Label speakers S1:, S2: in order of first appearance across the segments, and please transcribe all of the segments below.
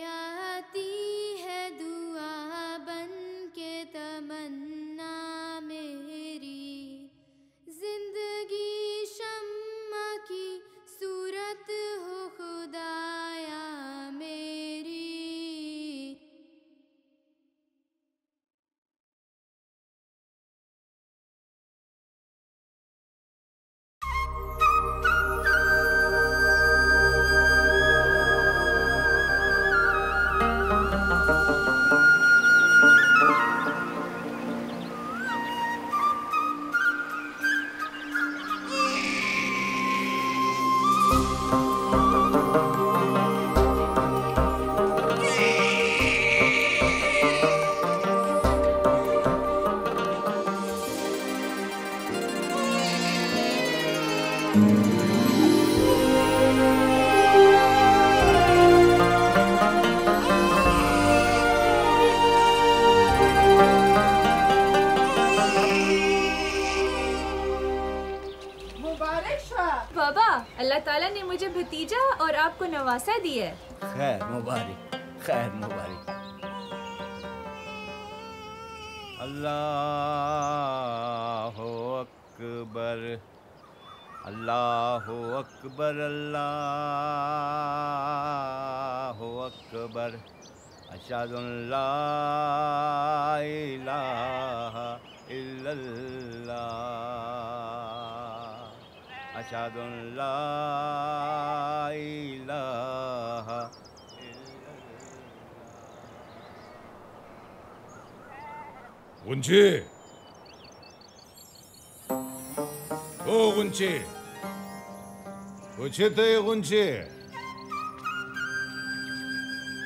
S1: आती है दुआ बन के तमन्ना मेरी, जिंदगी शम्मा की सूरत हो खुदाया मेरी।
S2: बाबा, अल्लाह ताला ने मुझे भतीजा और आपको नवासा दी है।
S3: खैर मुबारक, खैर मुबारक। अल्लाहु अकबर, अल्लाहु अकबर, अल्लाहु अकबर। अशहदु अल्ला इलाहा इल्लल्लाह, अशहदु अल्ला इलाहा इल्लल्लाह।
S4: गुंची, ओ गुंची, Учите गुंची,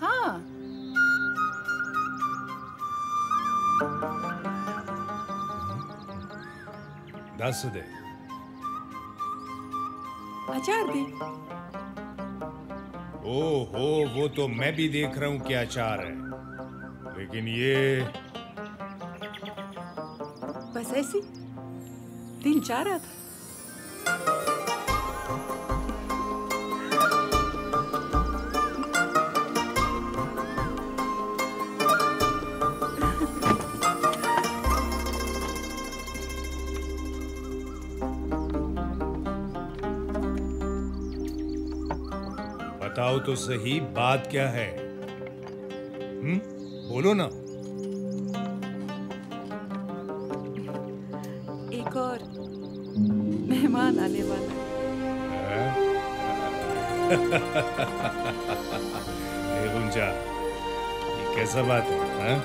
S5: हाँ।
S4: दस दे।
S5: अचार दे।
S4: ओहो, वो तो मैं भी देख रहा हूँ क्या अचार है, लेकिन ये
S5: बस ऐसी दिल चाह रहा था।
S4: बताओ तो सही, बात क्या है? बोलो ना।
S5: एक और मेहमान आने वाला है।
S4: गुंजा, ये कैसा बात है, हाँ?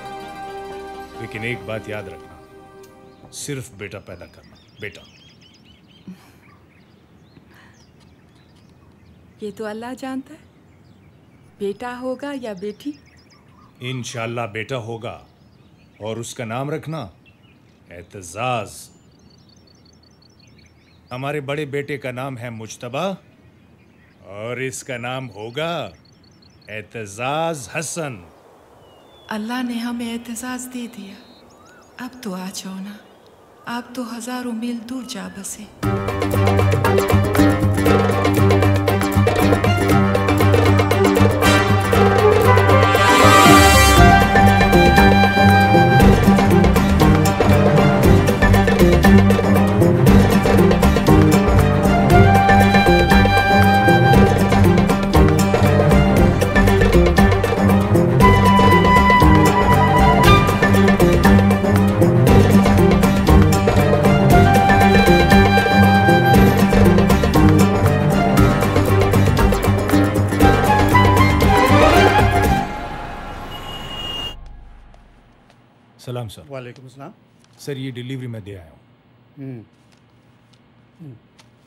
S4: लेकिन एक बात याद रखना, सिर्फ बेटा पैदा करना, बेटा।
S5: ये तो अल्लाह जानता है, बेटा होगा या बेटी।
S4: इंशाल्लाह बेटा होगा, और उसका नाम रखना एतजाज। हमारे बड़े बेटे का नाम है मुज्तबा, और इसका नाम होगा एतजाज हसन।
S5: अल्लाह ने हमें एतजाज दे दिया, अब तो आ जाओ ना, आप तो हजारों मील दूर जा बसे।
S4: सलाम सर।
S6: वालेकुम सलाम।
S4: सर, ये डिलीवरी मैं दे आया हूँ।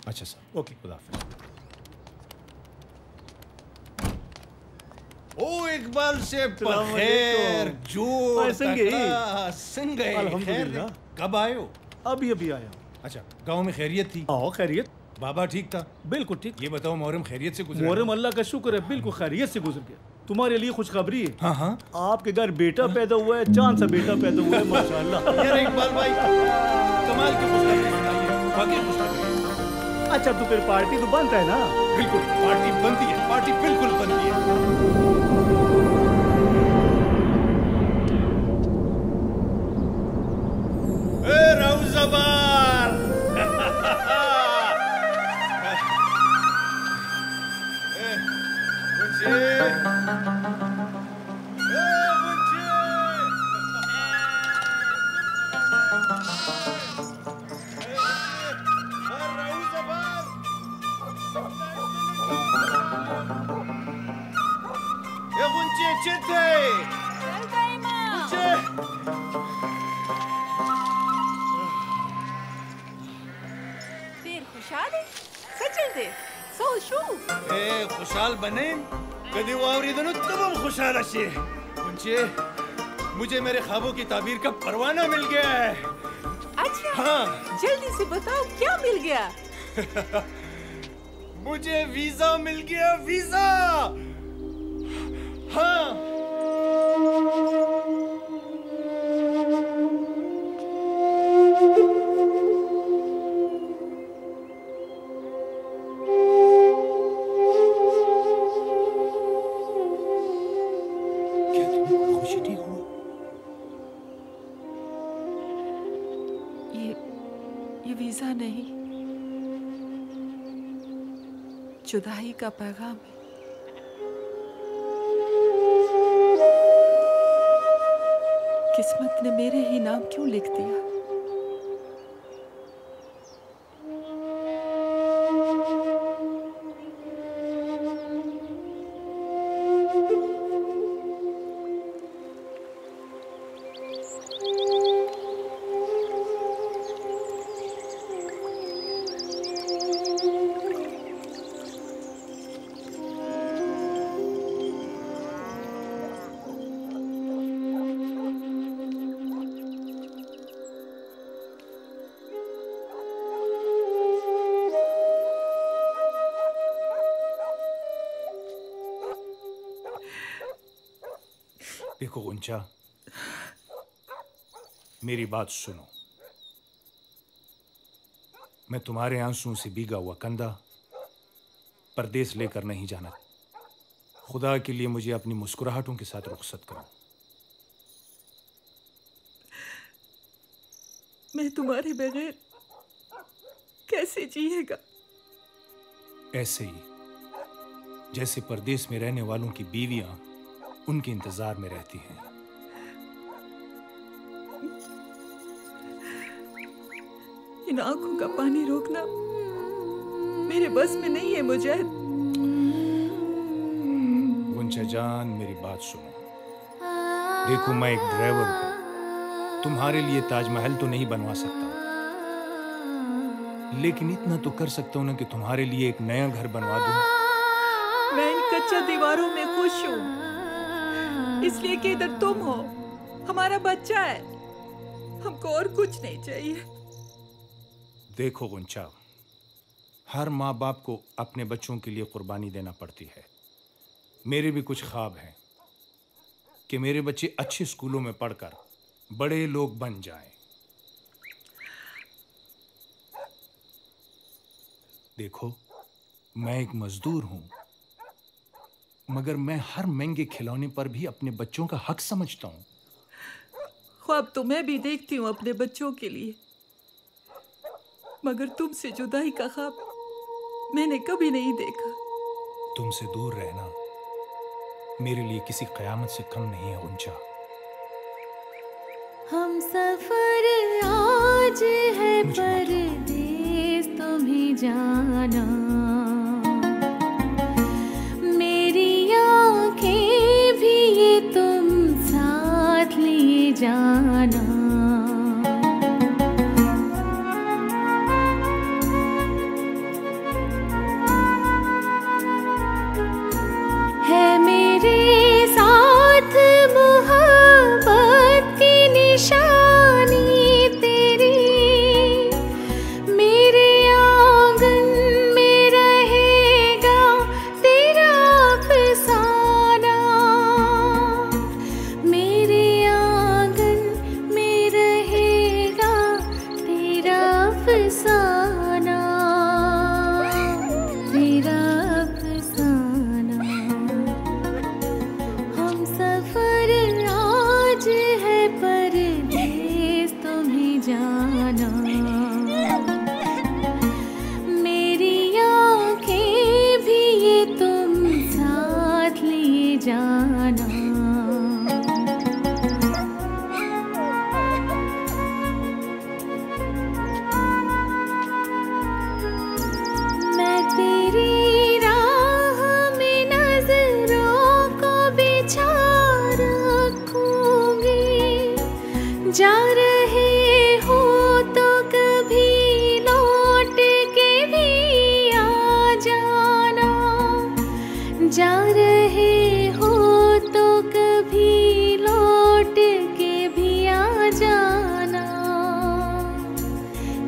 S4: अच्छा सर,
S6: ओके,
S4: खुदा हाफिज़।
S3: ओ इकबाल से बखैर, जोर संगे
S6: अल्हम्दुलिल्लाह।
S4: कब आए हो?
S6: अभी अभी आया।
S4: अच्छा, गांव में खैरियत थी?
S6: आओ, खैरियत।
S4: बाबा ठीक था?
S6: बिल्कुल ठीक।
S4: ये बताओ, मुहर्रम खैरियत से गुजरा?
S6: मुहर्रम अल्लाह का शुक्र है, बिल्कुल खैरियत से गुजर गया। तुम्हारे लिए खुशखबरी है।
S4: हाँ हाँ,
S6: आपके घर बेटा पैदा हुआ है, चांद सा बेटा पैदा हुआ है, माशाअल्लाह।
S3: यार इकबाल भाई, कमाल की खुशखबरी सुनाइए, वाकई खुशखबरी।
S6: अच्छा तो फिर पार्टी तो बनता है ना?
S3: बिल्कुल पार्टी बनती है, पार्टी बिल्कुल बनती है। राउज़ाबार खुशाल बने कदी वावरीदनु तब हम खुशाल अच्छे मुझे मेरे ख्वाबों की ताबीर का परवाना मिल गया है।
S5: अच्छा
S3: हाँ
S5: जल्दी से बताओ क्या मिल गया?
S3: मुझे वीजा मिल गया, वीजा। हाँ
S5: ये वीजा नहीं, जुदाई का पैगाम है। किस्मत ने मेरे ही नाम क्यों लिख दिया?
S4: देखो गुंचा, मेरी बात सुनो। मैं तुम्हारे आंसुओं से भीगा हुआ कंधा परदेश लेकर नहीं जाना। खुदा के लिए मुझे अपनी मुस्कुराहटों के साथ रुखसत करो।
S5: मैं तुम्हारे बगैर कैसे जिएगा?
S4: ऐसे ही जैसे परदेश में रहने वालों की बीवियां उनके इंतजार में रहती हैं।
S5: इन आंखों का पानी रोकना मेरे बस में नहीं है मुजाहिद।
S4: गुंचा जान मेरी बात सुनो। देखो मैं एक ड्राइवर हूं, तुम्हारे लिए ताजमहल तो नहीं बनवा सकता, लेकिन इतना तो कर सकता हूं ना कि तुम्हारे लिए एक नया घर बनवा दूं।
S5: मैं इन कच्चा दीवारों में खुश हूं, इसलिए कि इधर तुम हो, हमारा बच्चा है, हमको और कुछ नहीं चाहिए।
S4: देखो गुंचा, हर माँ बाप को अपने बच्चों के लिए कुर्बानी देना पड़ती है। मेरे भी कुछ ख्वाब हैं कि मेरे बच्चे अच्छे स्कूलों में पढ़कर बड़े लोग बन जाएं। देखो मैं एक मजदूर हूं, मगर मैं हर महंगे खिलौने पर भी अपने बच्चों का हक समझता हूं।
S5: ख्वाब तो मैं भी देखती हूँ अपने बच्चों के लिए, मगर तुमसे जुदाई का ख्वाब मैंने कभी नहीं देखा।
S4: तुमसे दूर रहना मेरे लिए किसी कयामत से कम नहीं है गुंचा।
S1: हम सफर आज है परदेस तुम्हें जाना, मेरी आंखें भी ये तुम साथ लिए जाना। है मेरे साथ मोहब्बत की निशानी तेरी, मेरे आंगन में रहे जाना। मैं तेरी राह में नजरों को बिछा रखूंगी। जा रहे हो तो कभी लौट के भी आ जाना। जा रहे हो तो कभी लौट के भी आ जाना।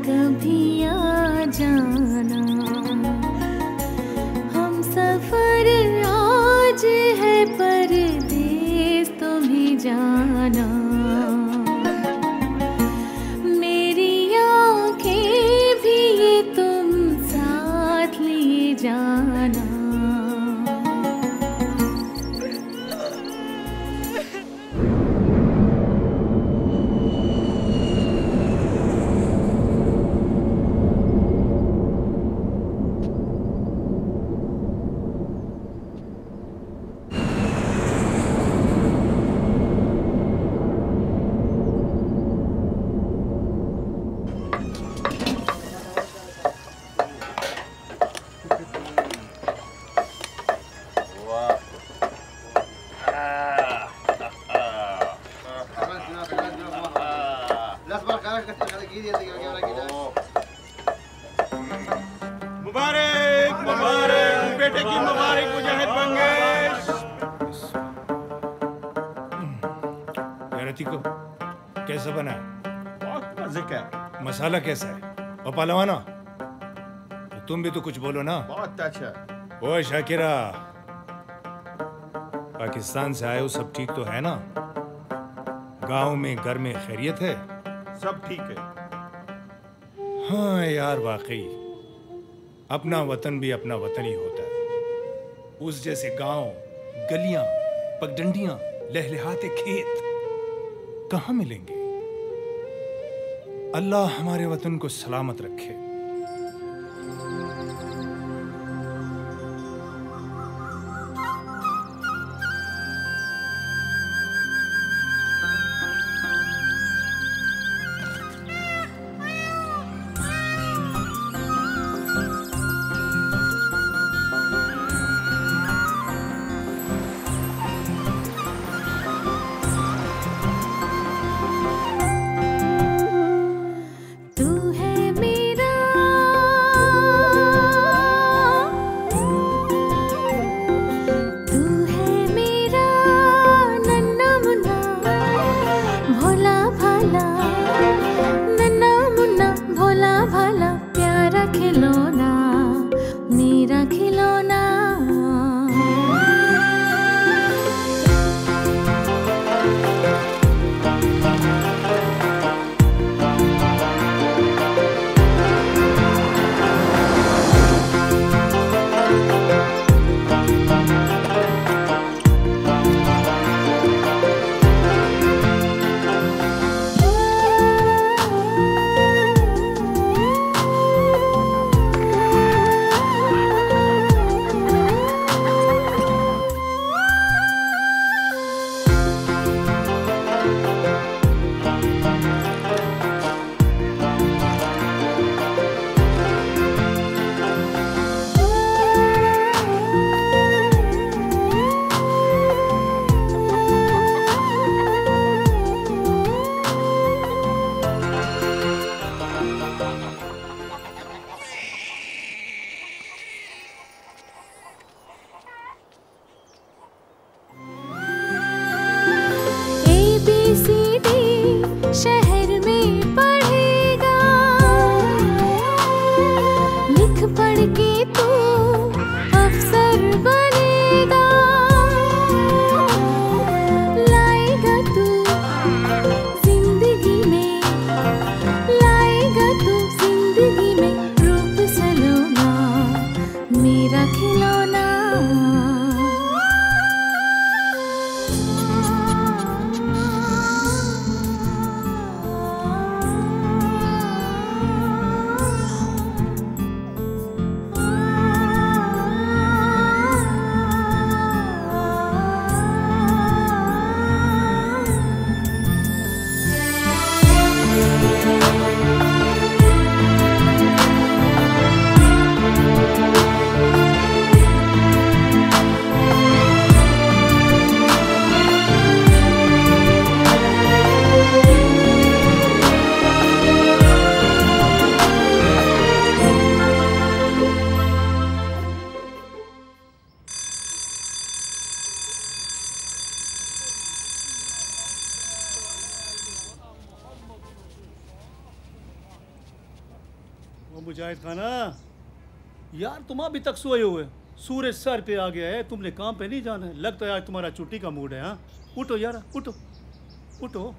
S1: कभी आ जाना। हम सफर आज है परदेस तुम्हें जाना। मेरी आंखें भी ये तुम साथ लिए जाना।
S3: मुबारक मुबारक बेटे की मुबारक मुजाहिद मंगेश।
S4: रतिको कैसा बना है?
S3: बहुत मजे का है।
S4: मसाला कैसा है? और पहलवाना तुम भी तो कुछ बोलो ना।
S3: बहुत अच्छा।
S4: ओ शाकिरा, पाकिस्तान से आए हो, सब ठीक तो है ना? गांव में घर में खैरियत है?
S3: सब ठीक है।
S4: हाँ यार, वाकई अपना वतन भी अपना वतन ही होता है। उस जैसे गांव, गलियां, पगडंडियां, लहलहाते खेत कहाँ मिलेंगे? अल्लाह हमारे वतन को सलामत रखे।
S1: तू है मेरा
S6: मुजाहिद खाना, यार तुम अभी तक सोए हुए, सूरज सर पे आ गया है, तुमने काम पे नहीं जाना है। लगता है आज तुम्हारा छुट्टी का मूड है। हाँ उठो यार, उठो उठो।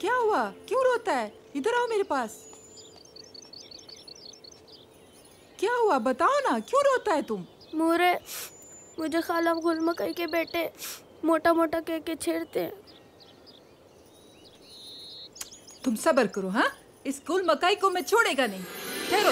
S5: क्या हुआ, क्यों रोता है? इधर आओ मेरे पास। क्या हुआ बताओ ना, क्यों रोता है तुम?
S7: मोरे, मुझे खाला गुल मकई के बेटे मोटा मोटा कह के छेड़ते हैं।
S5: तुम सब्र करो। हाँ, इस गुल मकई को मैं छोड़ेगा नहीं। ठहरो।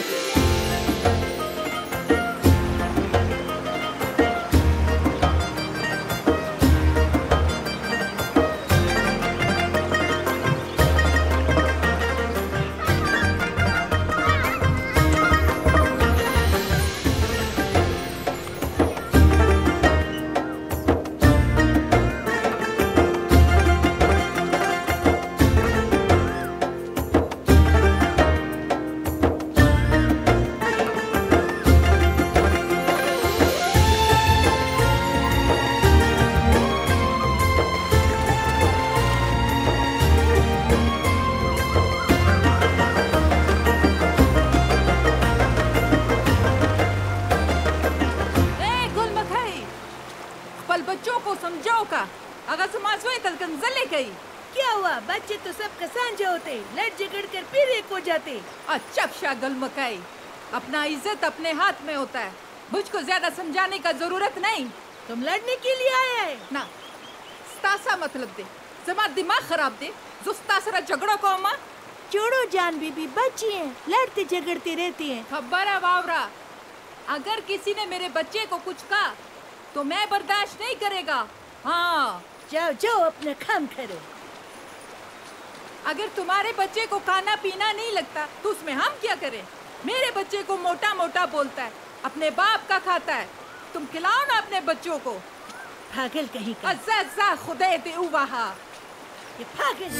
S8: क्या हुआ? बच्चे तो सब कसांजे होते, लड़ झगड़ कर फिर एक हो जाते।
S5: अच्छा शागल मकाई, अपना इज्जत अपने हाथ में होता है, मुझको ज्यादा समझाने का जरूरत नहीं।
S8: तुम लड़ने के लिए आया है
S5: ना? स्तासा मतलब दे, जमा दिमाग खराब दे, जो स्तासरा झगड़ो को मां।
S8: छोड़ो जान बीबी, बच्ची हैं, लड़ते झगड़ते रहती हैं।
S5: खबर है वावरा, अगर किसी ने मेरे बच्चे को कुछ कहा तो मैं बर्दाश्त नहीं करेगा। हाँ
S8: जाओ जाओ अपना काम करो।
S5: अगर तुम्हारे बच्चे को खाना पीना नहीं लगता तो उसमें हम क्या करें? मेरे बच्चे को मोटा मोटा बोलता है, अपने बाप का खाता है, तुम खिलाओ ना अपने बच्चों को।
S8: पागल कहीं का।
S5: अज़्ज़ा खुदा दे उवाहा,
S8: ये पागल।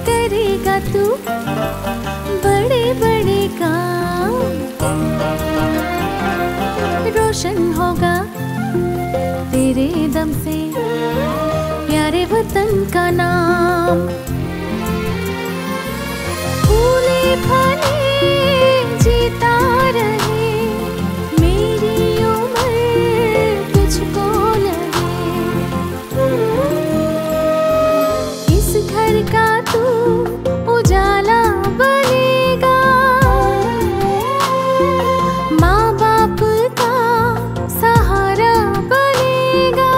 S1: करेगा तू बड़े बड़े काम, रोशन होगा तेरे दम से प्यारे वतन का नाम। फूले फले जीता रहे मेरी उम्र तुझको लगे, इस घर का तू उजाला बनेगा, माँ बाप का सहारा बनेगा।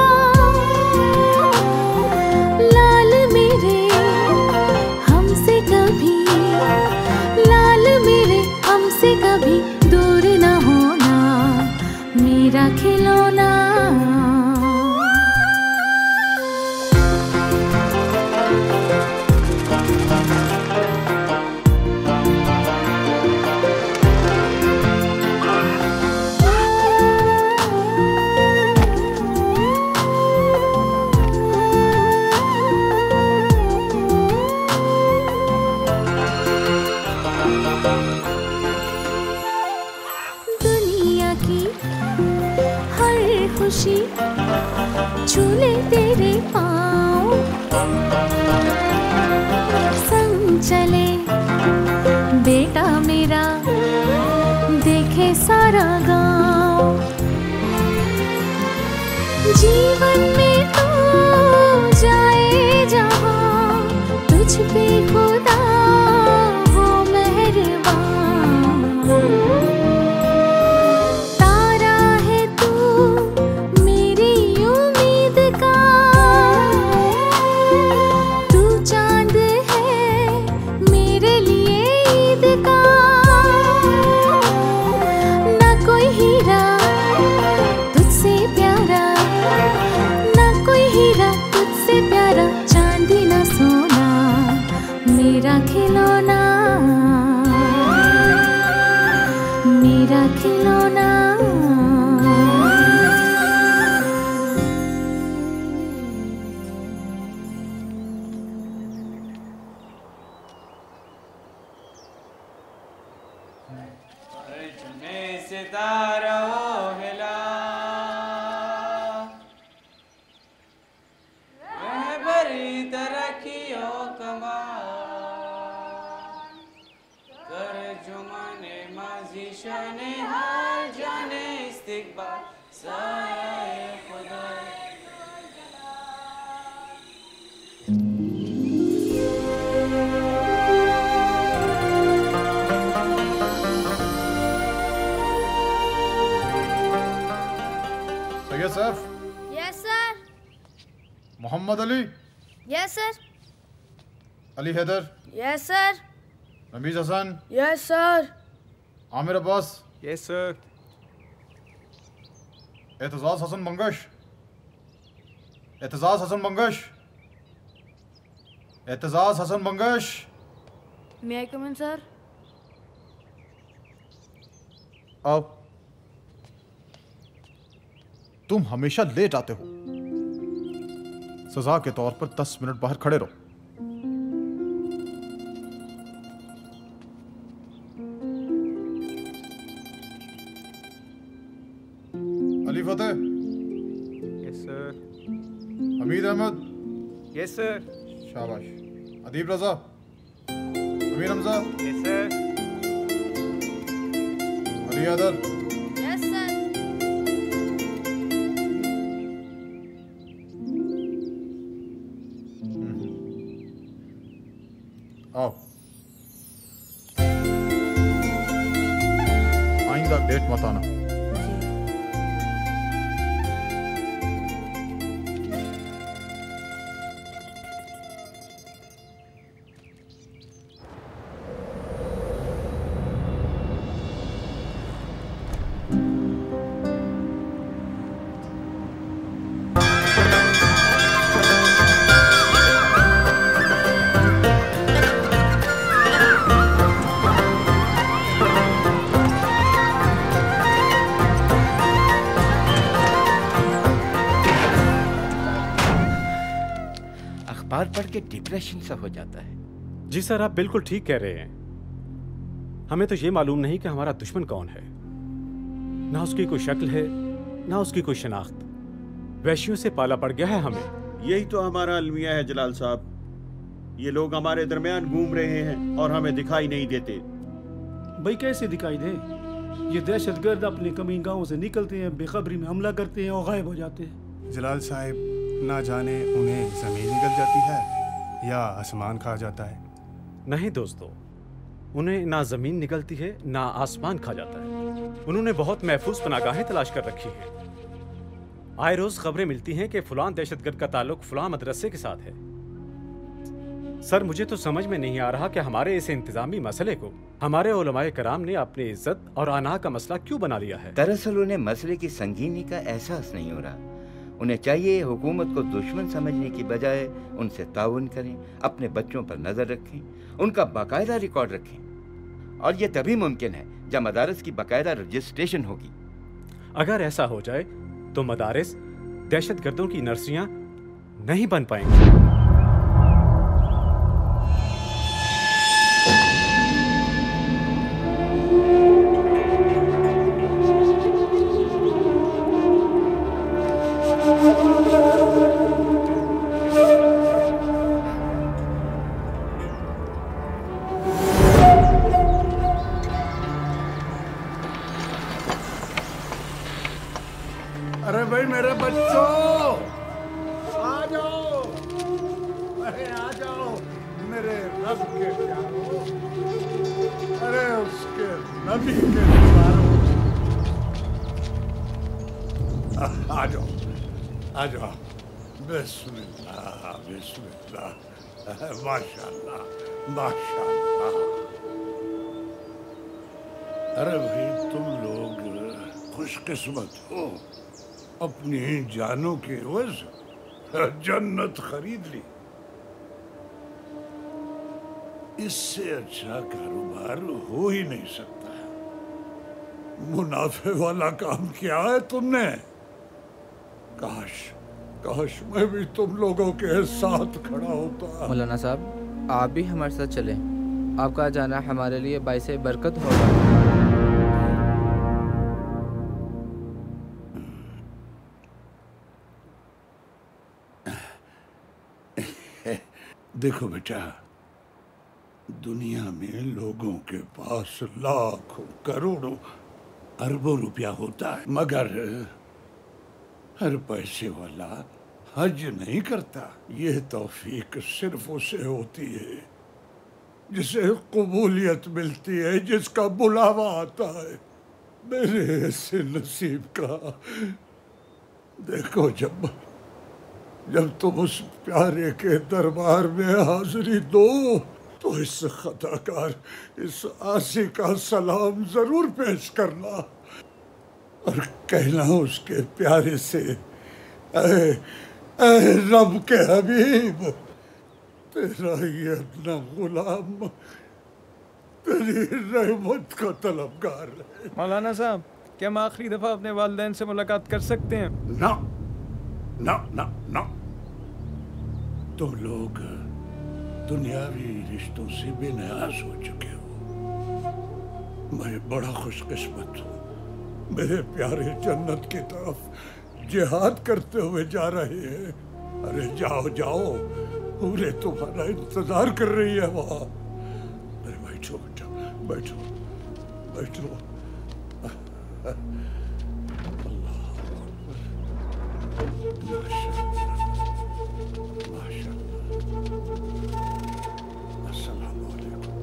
S1: लाल मेरे हमसे कभी, लाल मेरे हमसे कभी दूर न होना, मेरा खिलौना। दुनिया की हर खुशी झूले तेरे पाँव, संग चले बेटा मेरा देखे सारा गाँव। जीवन में तो
S9: सितारा हिला रहबरी तरक्कियों कमा कर जुमाने माजी शाने हाल जाने इस्तिकबाल साए खुदा।
S10: Syed sir.
S7: Yes sir.
S10: Mohammad Ali.
S7: Yes sir.
S10: Ali Haider.
S7: Yes sir.
S10: Rameez Hasan.
S7: Yes sir.
S10: Aamir Abbas.
S11: Yes sir.
S10: Aitzaz Hasan Mangash. Aitzaz Hasan Mangash. Aitzaz Hasan Mangash.
S7: May I come in sir?
S10: आओ। तुम हमेशा लेट आते हो। सजा के तौर पर 10 मिनट बाहर खड़े रहो। Ali Fateh.
S11: Yes sir.
S10: Hameed Ahmed.
S11: Yes sir.
S10: शाबाश। Adeeb Raza. Ameer Hamza.
S11: Yes sir.
S10: Ali Haider.
S7: Yes sir.
S10: आओ। आइंदा लेट मत आना।
S12: पढ़ के डिप्रेशन सा हो जाता है।
S11: जी सर, आप बिल्कुल ठीक कह रहे हैं। हमें तो ये मालूम नहीं कि हमारा दुश्मन कौन है। ना उसकी कोई शक्ल है, ना उसकी कोई शनाख्त। वैश्यों से पाला पड़ गया है हमें।
S13: यही तो हमारा अलमिया है जलाल साहब। ये लोग हमारे दरमियान घूम रहे हैं और हमें दिखाई नहीं देते।
S6: भाई कैसे दिखाई दे? ये दहशतगर्द अपने कमीन गांवों से निकलते हैं, बेखबरी में हमला करते हैं और गायब हो जाते हैं।
S14: जलाल साहब, ना जाने उन्हें जमीन निकल जाती है या आसमान खा जाता है।
S11: नहीं दोस्तों, उन्हें ना जमीन निकलती है ना आसमान खा जाता है। उन्होंने बहुत महफूज पनागाहें तलाश कर रखी हैं। आए रोज खबरें मिलती हैं कि फलां दहशतगर्द का ताल्लुक फलां मदरसे के साथ है। सर, मुझे तो समझ में नहीं आ रहा कि हमारे इस इंतजामी मसले को हमारे उलमाए कराम ने अपनी इज्जत और आना का मसला क्यों बना लिया है।
S12: दरअसल उन्हें मसले की संगीनी का एहसास नहीं हो रहा। उन्हें चाहिए हुकूमत को दुश्मन समझने की बजाय उनसे ताउन करें, अपने बच्चों पर नजर रखें, उनका बाकायदा रिकॉर्ड रखें। और ये तभी मुमकिन है जब मदारस की बाकायदा रजिस्ट्रेशन होगी।
S11: अगर ऐसा हो जाए तो मदारिस दहशतगर्दों की नर्सरियां नहीं बन पाएंगी।
S3: अरे भाई मेरे बच्चों, आ जाओ, अरे आ जाओ मेरे रब के प्यारों, अरे उसके नबी के प्यारों, आ जाओ, आ जाओ। बिस्मिल्लाह बिस्मिल्लाह, माशाल्लाह माशाल्लाह। अरे भाई तुम लोग खुशकिस्मत हो, अपनी जानों के एवज जन्नत खरीद ली। इससे अच्छा कारोबार हो ही नहीं सकता। मुनाफे वाला काम किया है तुमने। काश काश मैं भी तुम लोगों के साथ खड़ा होता।
S15: मौलाना साहब, आप भी हमारे साथ चलें। आपका जाना हमारे लिए बाइसे बरकत होगा।
S3: देखो बेटा, दुनिया में लोगों के पास लाखों करोड़ों अरबों रुपया होता है, मगर हर पैसे वाला हज नहीं करता। ये तौफीक सिर्फ उसे होती है जिसे कबूलियत मिलती है, जिसका बुलावा आता है। मेरे ऐसे नसीब का देखो, जब तुम उस प्यारे के दरबार में हाजिरी दो तो इस खताकार, इस आसी का सलाम जरूर पेश करना और कहना उसके प्यारे से, ऐ रब के हबीब, तेरा ये अपना गुलाम तेरी रहमत का तलबगार है।
S16: मौलाना साहब, क्या हम आखिरी दफा अपने वालिदैन से मुलाकात कर सकते हैं?
S3: ना ना ना ना, तुम लोग दुनियावी रिश्तों से बेनियाज हो चुके हो। मैं बड़ा खुशकिस्मत हूँ, मेरे प्यारे जन्नत की तरफ जिहाद करते हुए जा रहे हैं। अरे जाओ जाओ, पूरे तुम्हारा इंतजार कर रही है वहाँ। अरे बैठो बेटा, बैठो बैठो। अल्लाह माशाअल्लाह माशाअल्लाह। अस्सलाम वालेकुम।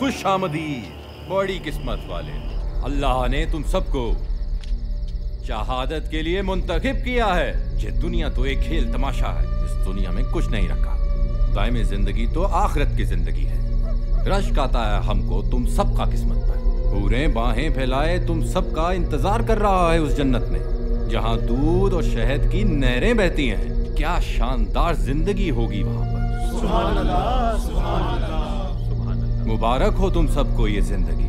S17: खुशामदीद, बड़ी किस्मत वाले। अल्लाह ने तुम सबको शहादत के लिए मुंतखब किया है। ये दुनिया तो एक खेल तमाशा है, इस दुनिया में कुछ नहीं रखा। दायमी जिंदगी तो आखिरत की जिंदगी है। रश्क आता है हमको तुम सबका किस्मत पर। पूरे बाहें फैलाए तुम सबका इंतजार कर रहा है उस जन्नत में, जहाँ दूध और शहद की नहरें बहती हैं। क्या शानदार जिंदगी होगी वहाँ पर।
S6: सुभान अल्लाह, सुभान अल्लाह।
S17: मुबारक हो तुम सबको ये जिंदगी।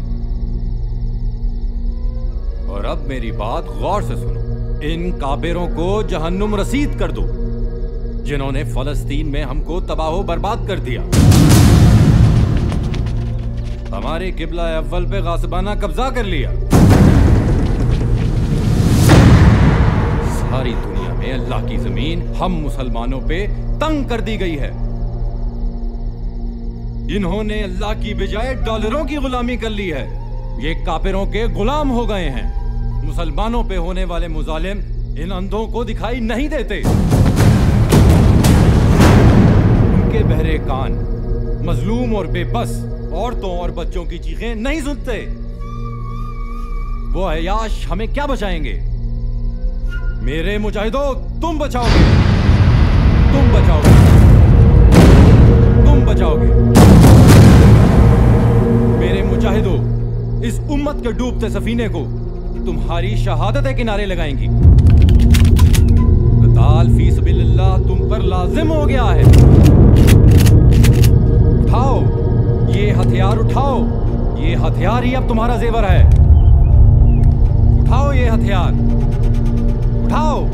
S17: और अब मेरी बात गौर से सुनो। इन काफिरों को जहन्नुम रसीद कर दो, जिन्होंने फलस्तीन में हमको तबाह बर्बाद कर दिया। हमारे किबला अव्वल पे गासिबाना कब्जा कर लिया। सारी दुनिया में अल्लाह की जमीन हम मुसलमानों पे तंग कर दी गई है। इन्होंने अल्लाह की बजाय डॉलरों की गुलामी कर ली है। ये काफिरों के गुलाम हो गए हैं। मुसलमानों पे होने वाले मुजालिम इन अंधों को दिखाई नहीं देते। उनके बहरे कान मजलूम और बेबस औरतों और बच्चों की चीखें नहीं सुनते। वो अयाश हमें क्या बचाएंगे? मेरे मुजाहिदों, तुम बचाओगे, तुम बचाओगे, तुम बचाओगे। मेरे मुजाहिदों, इस उम्मत के डूबते सफीने को तुम्हारी शहादतें किनारे लगाएंगी। कताल फी सबिलिल्लाह तुम पर लाजिम हो गया है। उठाओ ये हथियार, उठाओ ये हथियार ही अब तुम्हारा जेवर है। उठाओ ये हथियार, उठाओ।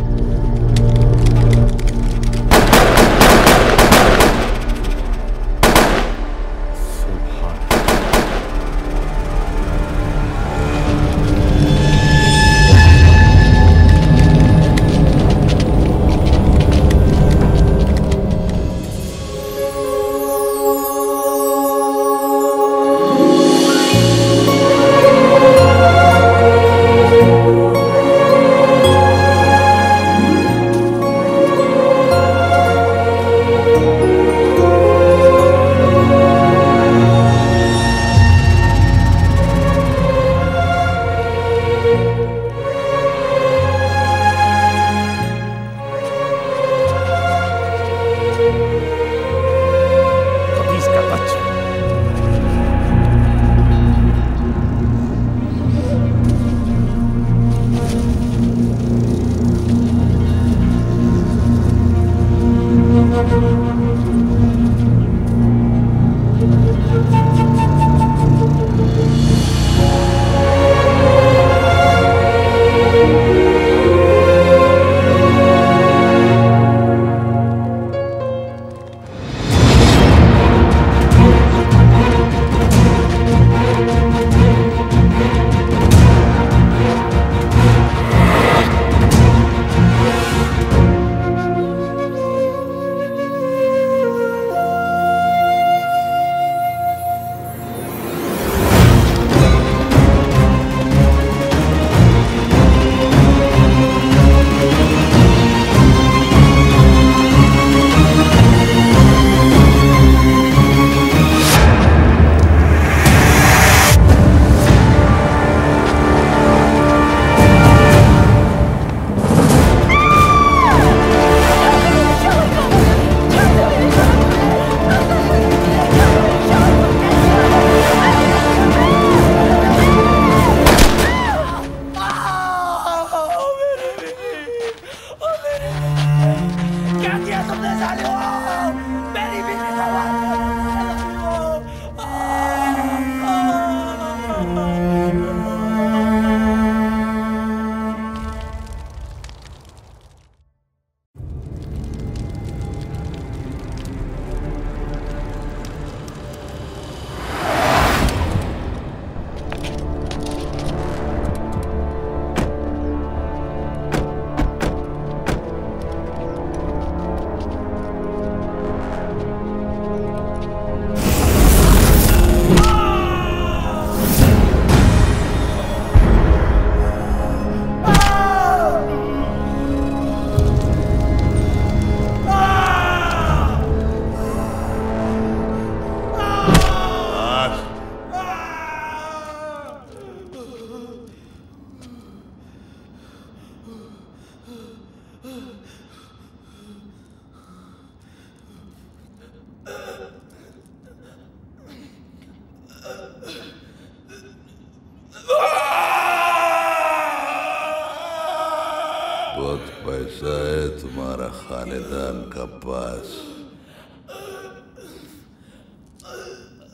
S18: बहुत पैसा है तुम्हारा खानदान का पास।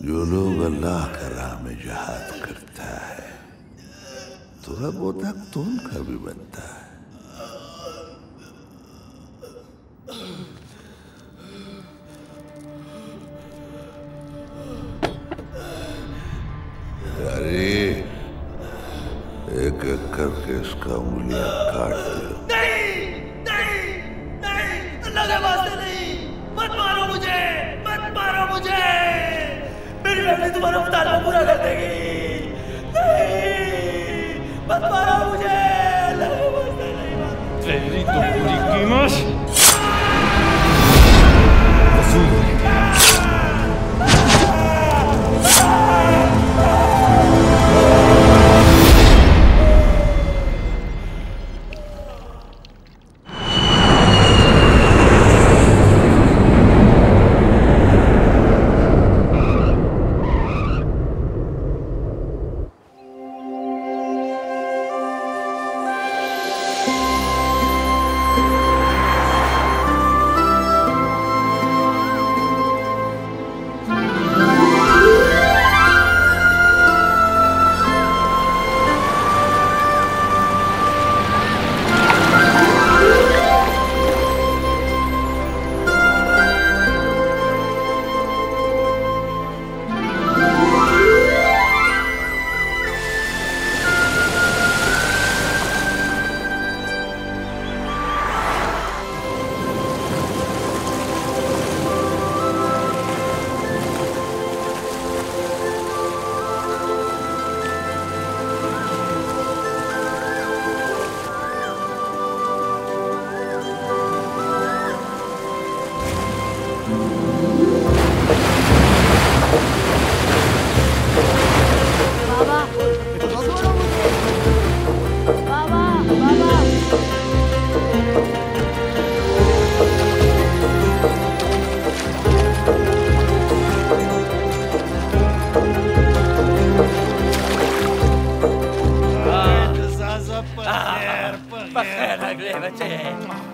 S18: जो लोग अल्लाह का राह में जहाद करता है थोड़ा बहुत हक तो उनका भी बनता है। अरे एक एक करके इसका उंगलियां काट दो।
S19: अल्लाह के वास्ते नहीं, मत मारो मुझे, मत मारो मुझे। मेरी फैमिली तुम्हारा मुतालबा पूरा कर देगी। नहीं, मत मारो मुझे, अल्लाह के वास्ते नहीं।
S17: तेरी तो पूरी कीमत वसूल है।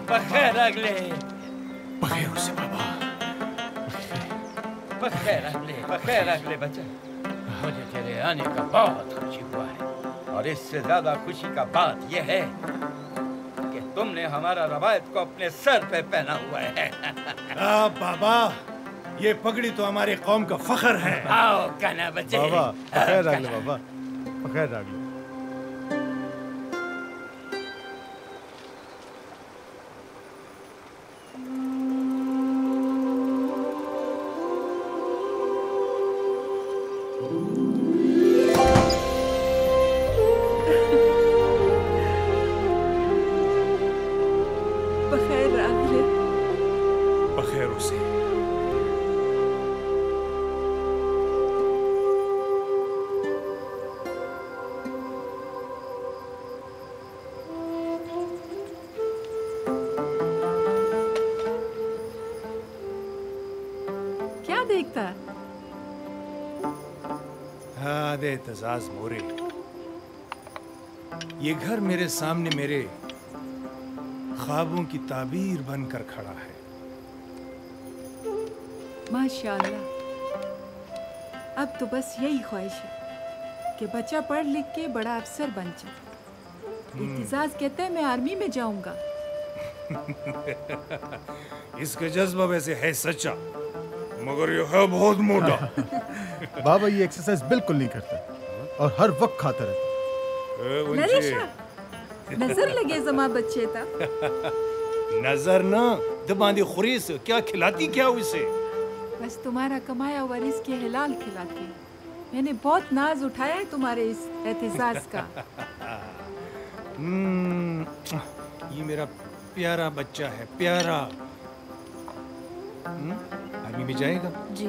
S19: बखैर अगले
S4: बखैर उसे बाबा,
S12: बखैर अगले बच्चा। मुझे तेरे आने का बहुत खुशी हुआ है और इससे ज्यादा खुशी का बात यह है कि तुमने हमारा रवायत को अपने सर पे पहना हुआ है।
S4: बाबा, ये पगड़ी तो हमारे कौम का फख्र है।
S12: आओ काना बच्चे।
S10: बाबा बखैर अगले, बाबा बखैर अगले।
S5: देखता
S4: हादे तजाज मोरे, ये घर मेरे सामने मेरे ख्वाबों की ताबीर बनकर खड़ा है।
S5: माशाअल्लाह, अब तो बस यही ख्वाहिश है कि बच्चा पढ़ लिख के बड़ा अफसर बन जाए। इत्तिजाज कहते हैं मैं आर्मी में जाऊंगा।
S4: इसका जज्बा वैसे है सच्चा, मगर ये है बहुत मोटा।
S10: बाबा ये एक्सरसाइज बिल्कुल नहीं करता और हर वक्त खाता रहता।
S5: नजर लगे जमा बच्चे था।
S4: नजर ना दबांदी खुरीस, क्या खिलाती क्या उसे?
S5: बस तुम्हारा कमाया वरिस के हिलाल खिलाती। मैंने बहुत नाज उठाया है तुम्हारे इस एहतिसास का।
S4: ये मेरा प्यारा बच्चा है, प्यारा। आर्मी में जाएगा
S5: जी।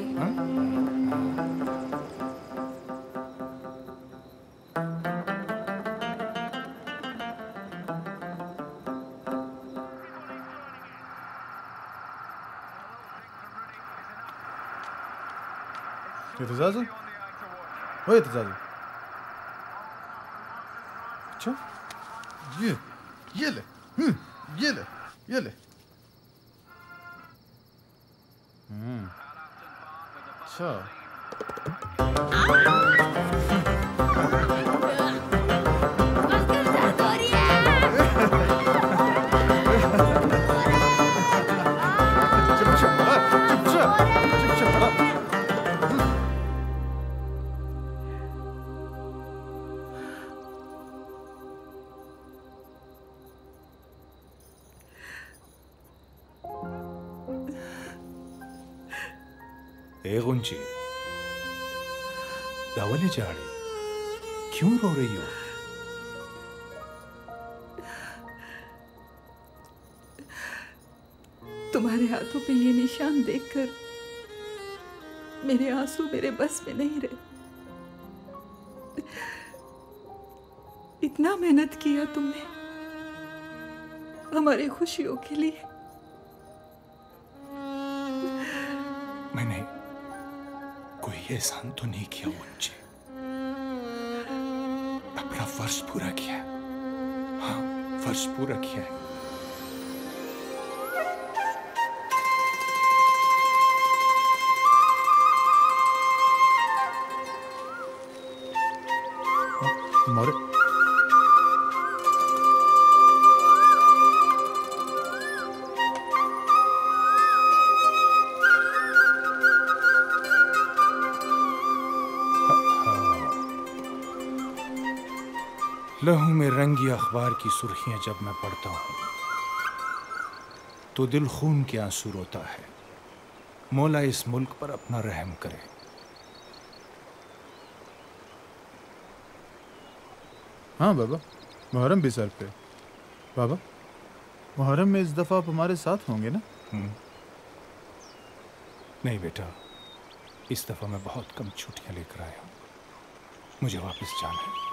S10: इत्तिजाज़, ओए इत्तिजाज़। अच्छा, ये ले, ये ले, ये ले। अच्छा।
S4: ए गुंची, दावले जाड़े, क्यों रो रही हो?
S5: तुम्हारे हाथों पे ये निशान देखकर मेरे आंसू मेरे बस में नहीं रहे। इतना मेहनत किया तुमने हमारी खुशियों के लिए।
S4: मैंने कोई एहसान तो नहीं किया मुझे, अपना फर्ज पूरा किया। हाँ, फर्ज पूरा किया है।
S10: मोरे
S4: लहू में रंगी अखबार की सुर्खियां जब मैं पढ़ता हूं तो दिल खून के आंसू रोता है। मौला इस मुल्क पर अपना रहम करे।
S10: हाँ बाबा, मुहर्रम भी सर पे। बाबा, मुहर्रम में इस दफा आप हमारे साथ होंगे ना?
S4: नहीं बेटा, इस दफा मैं बहुत कम छुट्टियां लेकर आया हूं। मुझे वापस जाना है।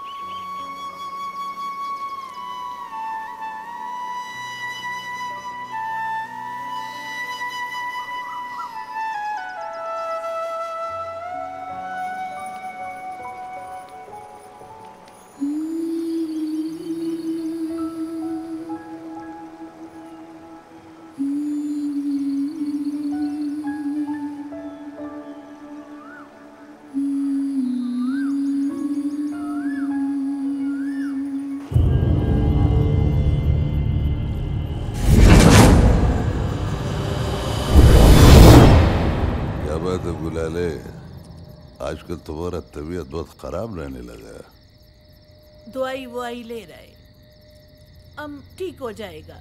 S18: बात है गुलाले, आजकल तुम्हारा तबीयत बहुत खराब रहने लगा है।
S8: दवाई ववाई ले रहे, अब ठीक हो जाएगा।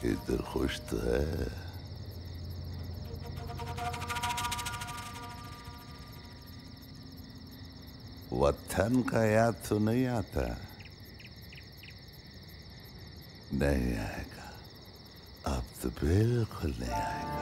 S18: इधर खुश तो है। वतन का याद तो नहीं आता? नहीं आएगा, अब तो बिल्कुल नहीं आएगा।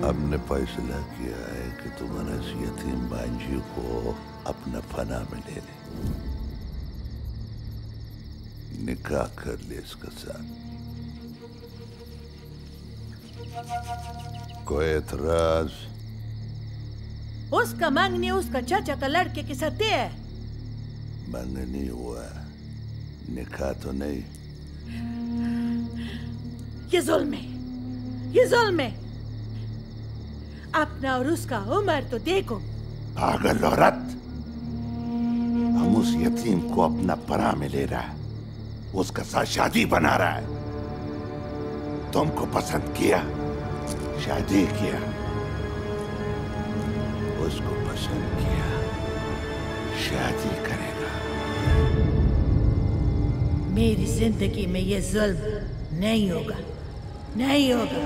S18: हमने फैसला किया है कि तुम्हारा इस यतीम बांझी को अपना फना में ले ले, निकाह कर ले इसके साथ। कोई एतराज?
S8: उसका मांगनी उसका चाचा का लड़के के साथ है।
S18: मांगनी हुआ, निकाह तो नहीं।
S8: ये जुल्म है, ये जुल्म है। अपना और उसका उम्र तो देखो।
S18: पागल औरत, हम उस यतीम को अपना परा में ले रहा है, उसका साथ शादी बना रहा है। तुमको पसंद किया, शादी किया, उसको पसंद किया, शादी करेगा।
S8: मेरी जिंदगी में ये जुल्म नहीं होगा, नहीं होगा।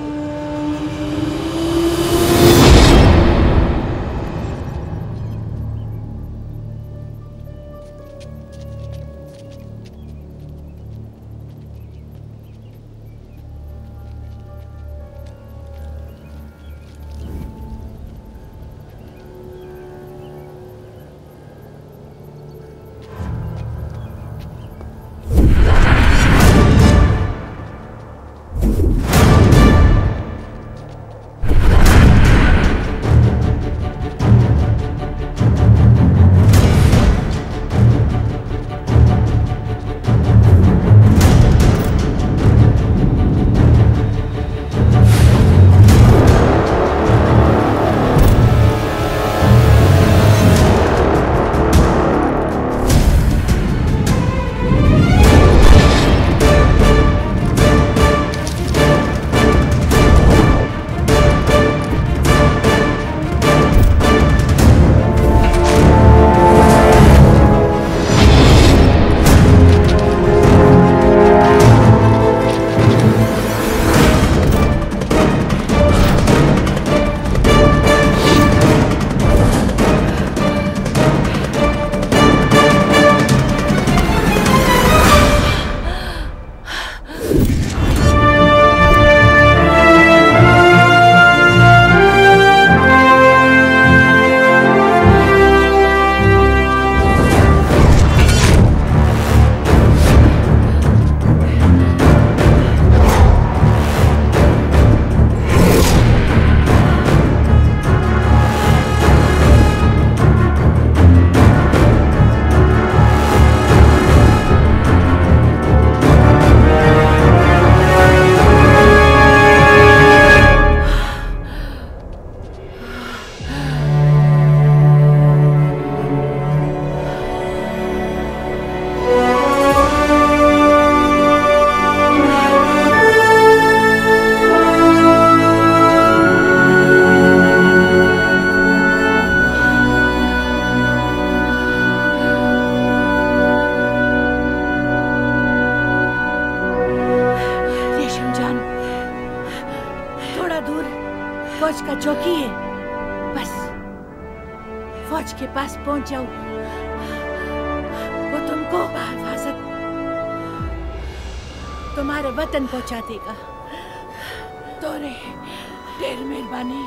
S8: फौज फौज के पास पहुंच जाऊं, वो तुमको हिफाजत तुम्हारे वतन पहुंचा देगा। तोरे ढेर मेहरबानी।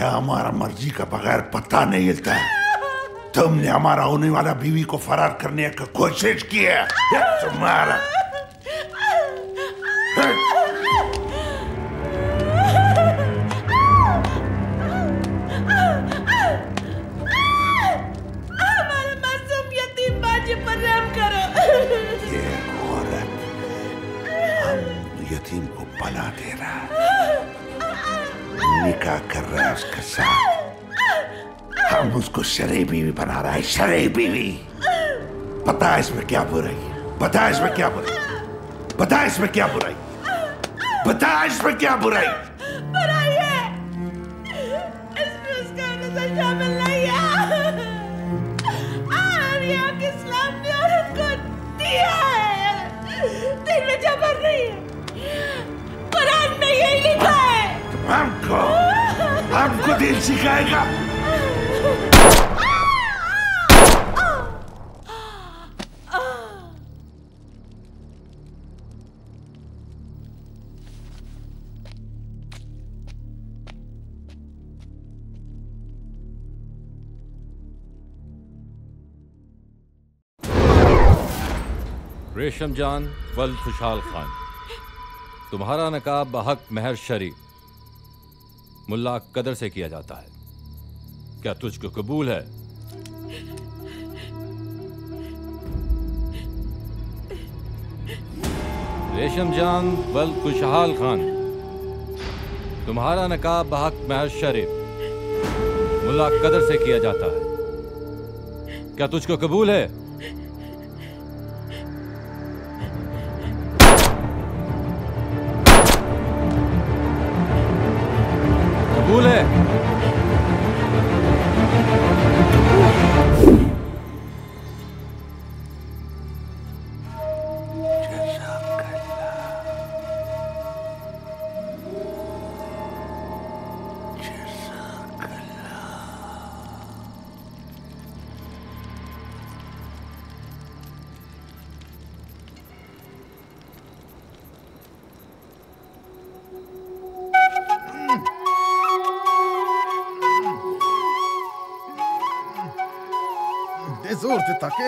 S18: हमारा मर्जी का बगैर पता नहीं हिलता है। तुमने हमारा होने वाला बीवी को फरार करने की कोशिश की है। तुम्हारा
S19: हमारे मासूम यतीम बाजी पर रहम करो।
S18: ये औरत हम यतीम को पला दे रहा है, निकाह कर रहा है उसके साथ। हम उसको शरई बीवी बना रहा है, शरई बीवी। बता इसमें क्या बुराई है? बता इसमें क्या बुराई? बता इसमें क्या बुराई? बता इसमें क्या बुराई?
S19: बुराई है, इसमें उसका नजर शामिल नहीं है। और यहाँ के इस्लाम ने औरत को दिया है, दिल में जबर नहीं है। कुरान में यही लिखा है।
S18: हमको दिल सिखाएगा।
S17: रेशम जान वल्द खुशहाल खान, तुम्हारा नकाब बहक महर शरी मुल्ला कदर से किया जाता है, क्या तुझको कबूल है? रेशम जान वल्द खुशहाल खान, तुम्हारा नकाब बहक महर शरीफ मुल्ला कदर से किया जाता है, क्या तुझको कबूल है? कबूल है?
S10: जोर से ताके।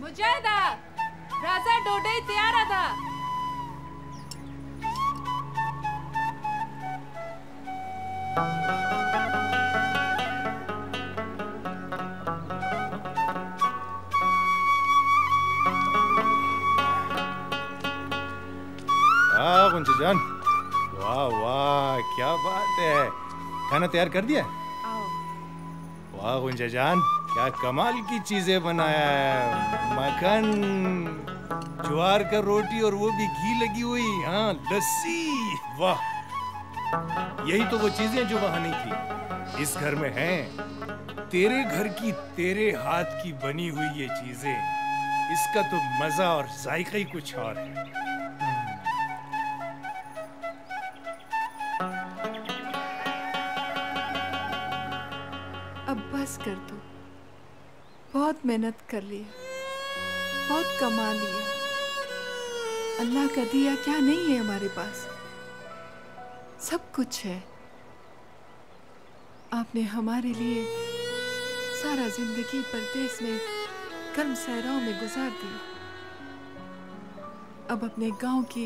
S5: मुजाहिदा, राजा डोडई तैयार था।
S4: गुंजा जान, वाह वाह क्या बात है, खाना तैयार कर दिया? वाह गुंजा जान, क्या कमाल की चीजें बनाया है। मक्खन, ज्वार का रोटी और वो भी घी लगी हुई, हाँ लस्सी, वाह। यही तो वो चीजें जो वहां नहीं थी, इस घर में हैं। तेरे घर की, तेरे हाथ की बनी हुई ये चीजें, इसका तो मजा और जायका ही कुछ और है।
S5: अब बस कर दो। बहुत मेहनत कर लिया, बहुत कमा लिया। अल्लाह का दिया क्या नहीं है हमारे पास, सब कुछ है। आपने हमारे लिए सारा जिंदगी परदेश में गर्म सहराओं में गुजार दी। अब अपने गांव की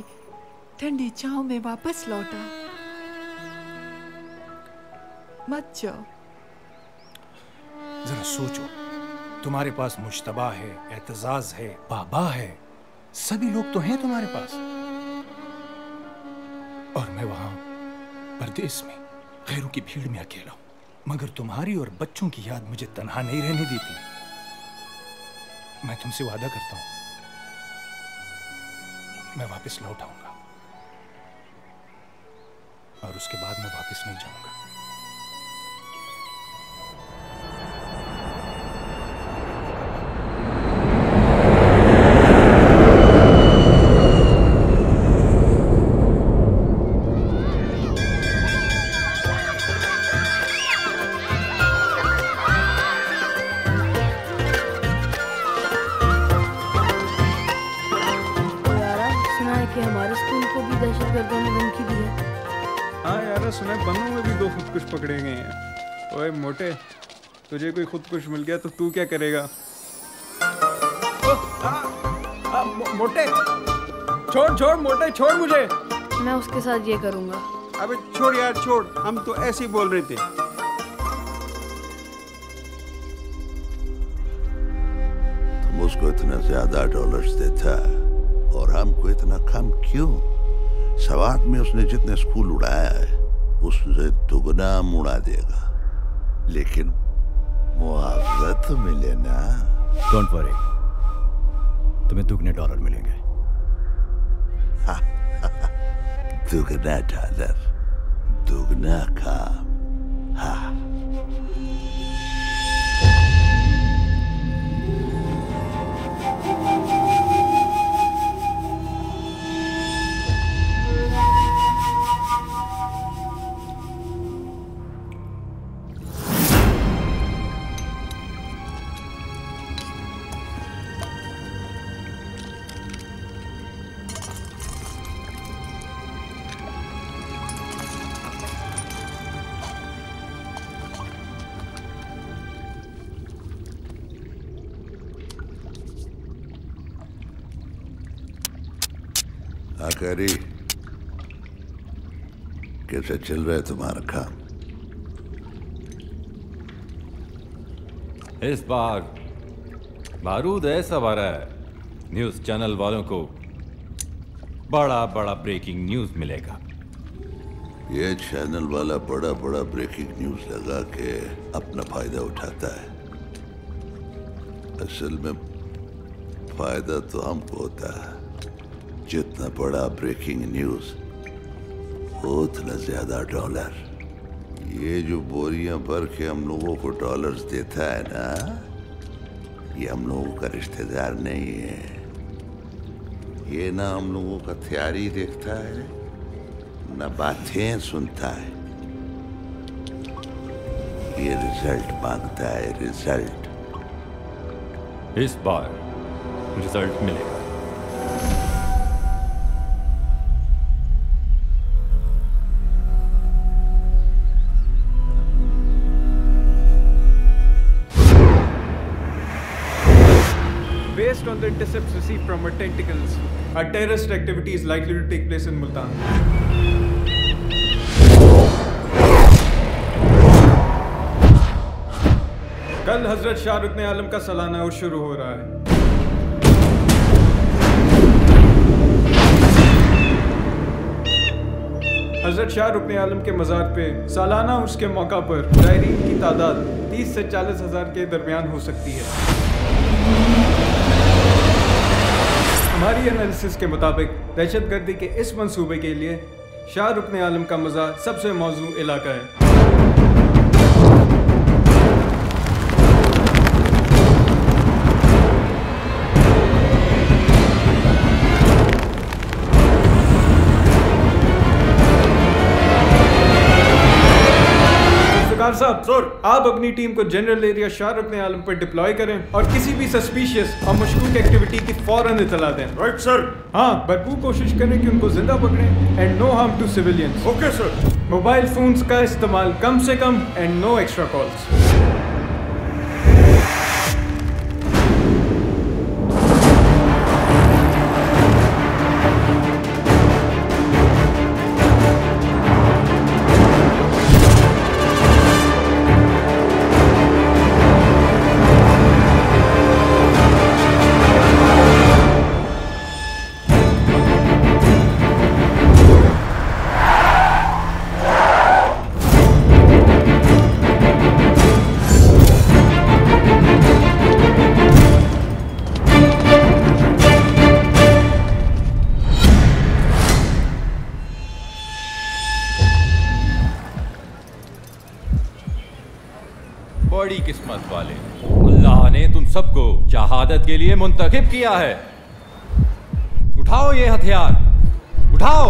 S5: ठंडी छांव में वापस लौटा। मत जाओ।
S4: जरा सोचो, तुम्हारे पास मुश्तबा है, एतजाज है, बाबा है, सभी लोग तो हैं तुम्हारे पास। और मैं वहां परदेश में गैरों की भीड़ में अकेला हूं। मगर तुम्हारी और बच्चों की याद मुझे तन्हा नहीं रहने देती। मैं तुमसे वादा करता हूं, मैं वापस लौट आऊंगा और उसके बाद मैं वापस नहीं जाऊंगा।
S16: पकड़े गए हैं। ओए मोटे, तुझे कोई खुदकुश मिल गया तो तू क्या करेगा? मोटे, छोड़ मोटे, छोड़ मुझे।
S7: मैं उसके साथ ये करूंगा।
S13: अबे छोड़ यार, छोड़, हम तो ऐसे ही बोल रहे थे।
S18: तुम उसको इतना ज्यादा डॉलर्स देता और हमको इतना कम क्यों? सवात में उसने जितने स्कूल उड़ाया है उससे दुगना उड़ा देगा, लेकिन मुआवजा तो मिले ना।
S20: डोंट वरी, तुम्हें दुगने डॉलर मिलेंगे।
S18: दुगना डॉलर, दुगना काम। हाँ। आकारी, कैसे चल रहा है तुम्हारा काम?
S17: इस बार बारूद ऐसा भरा है, न्यूज चैनल वालों को बड़ा बड़ा ब्रेकिंग न्यूज मिलेगा।
S18: ये चैनल वाला बड़ा बड़ा ब्रेकिंग न्यूज लगा के अपना फायदा उठाता है। असल में फायदा तो हमको होता है। जितना बड़ा ब्रेकिंग न्यूज उतना ज्यादा डॉलर। ये जो बोरियां भर के हम लोगों को डॉलर्स देता है ना, ये हम लोगों का रिश्तेदार नहीं है। ये ना हम लोगों का तैयारी देखता है, ना बातें सुनता है। ये रिजल्ट मांगता है, रिजल्ट।
S17: इस बार रिजल्ट मिलेगा।
S16: Based on the intercepts received from our tentacles, our terrorist activity is likely to take place in Multan. कल हजरत शाह रुकने आलम का सालाना उर्स शुरू हो रहा है। हजरत शाह रुकने आलम के मज़ार पे सालाना उर्स के मौका पर ज़ायरीन की तादाद 30 से 40 हज़ार के दरमियान हो सकती है। हमारी एनालिसिस के मुताबिक दहशतगर्दी के इस मंसूबे के लिए शाह रुकने आलम का मज़ार सबसे मौजू इलाका है। जुल्फ़िकार साहब, सर, आप अपनी टीम को जनरल एरिया शाह रुकन आलम पर डिप्लॉय करें और किसी भी सस्पिशियस और मशकूक एक्टिविटी की फौरन इतला दें।
S13: Right sir.
S16: हाँ, भरपूर कोशिश करें कि उनको जिंदा पकड़ें and no harm to civilians.
S13: Okay sir.
S16: Mobile phones का इस्तेमाल कम से कम एंड नो एक्स्ट्रा कॉल्स।
S17: बड़ी किस्मत वाले, अल्लाह ने तुम सबको शहादत के लिए मुंतखब किया है। उठाओ ये हथियार, उठाओ।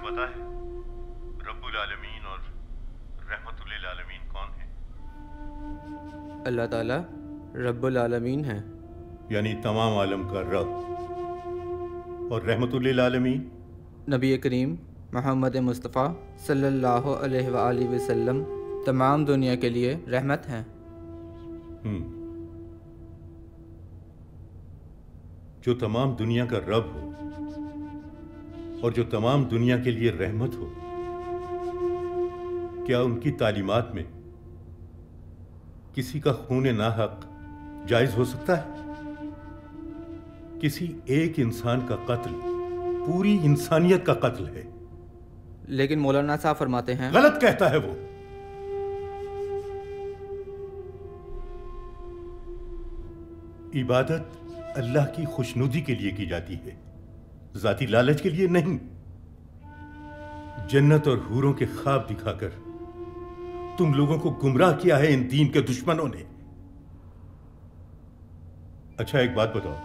S18: पता है रब्बुल आलमीन और रहमतुल आलमीन कौन है?
S15: अल्लाह ताला रब्बुल आलमीन है,
S18: यानी तमाम आलम का रब। और रहमतुल आलमीन
S15: नबी करीम मोहम्मद मुस्तफ़ा सल्लल्लाहु अलैहि वसल्लम तमाम दुनिया के लिए रहमत हैं।
S18: जो तमाम दुनिया का रब हो और जो तमाम दुनिया के लिए रहमत हो, क्या उनकी तालीमात में किसी का खून नाहक जायज हो सकता है? किसी एक इंसान का कत्ल पूरी इंसानियत का कत्ल है।
S15: लेकिन मौलाना साहब फरमाते हैं,
S18: गलत कहता है वो। इबादत अल्लाह की खुशनुदी के लिए की जाती है, जाती लालच के लिए नहीं। जन्नत और हूरों के ख्वाब दिखाकर तुम लोगों को गुमराह किया है इन दीन के दुश्मनों ने। अच्छा एक बात बताओ,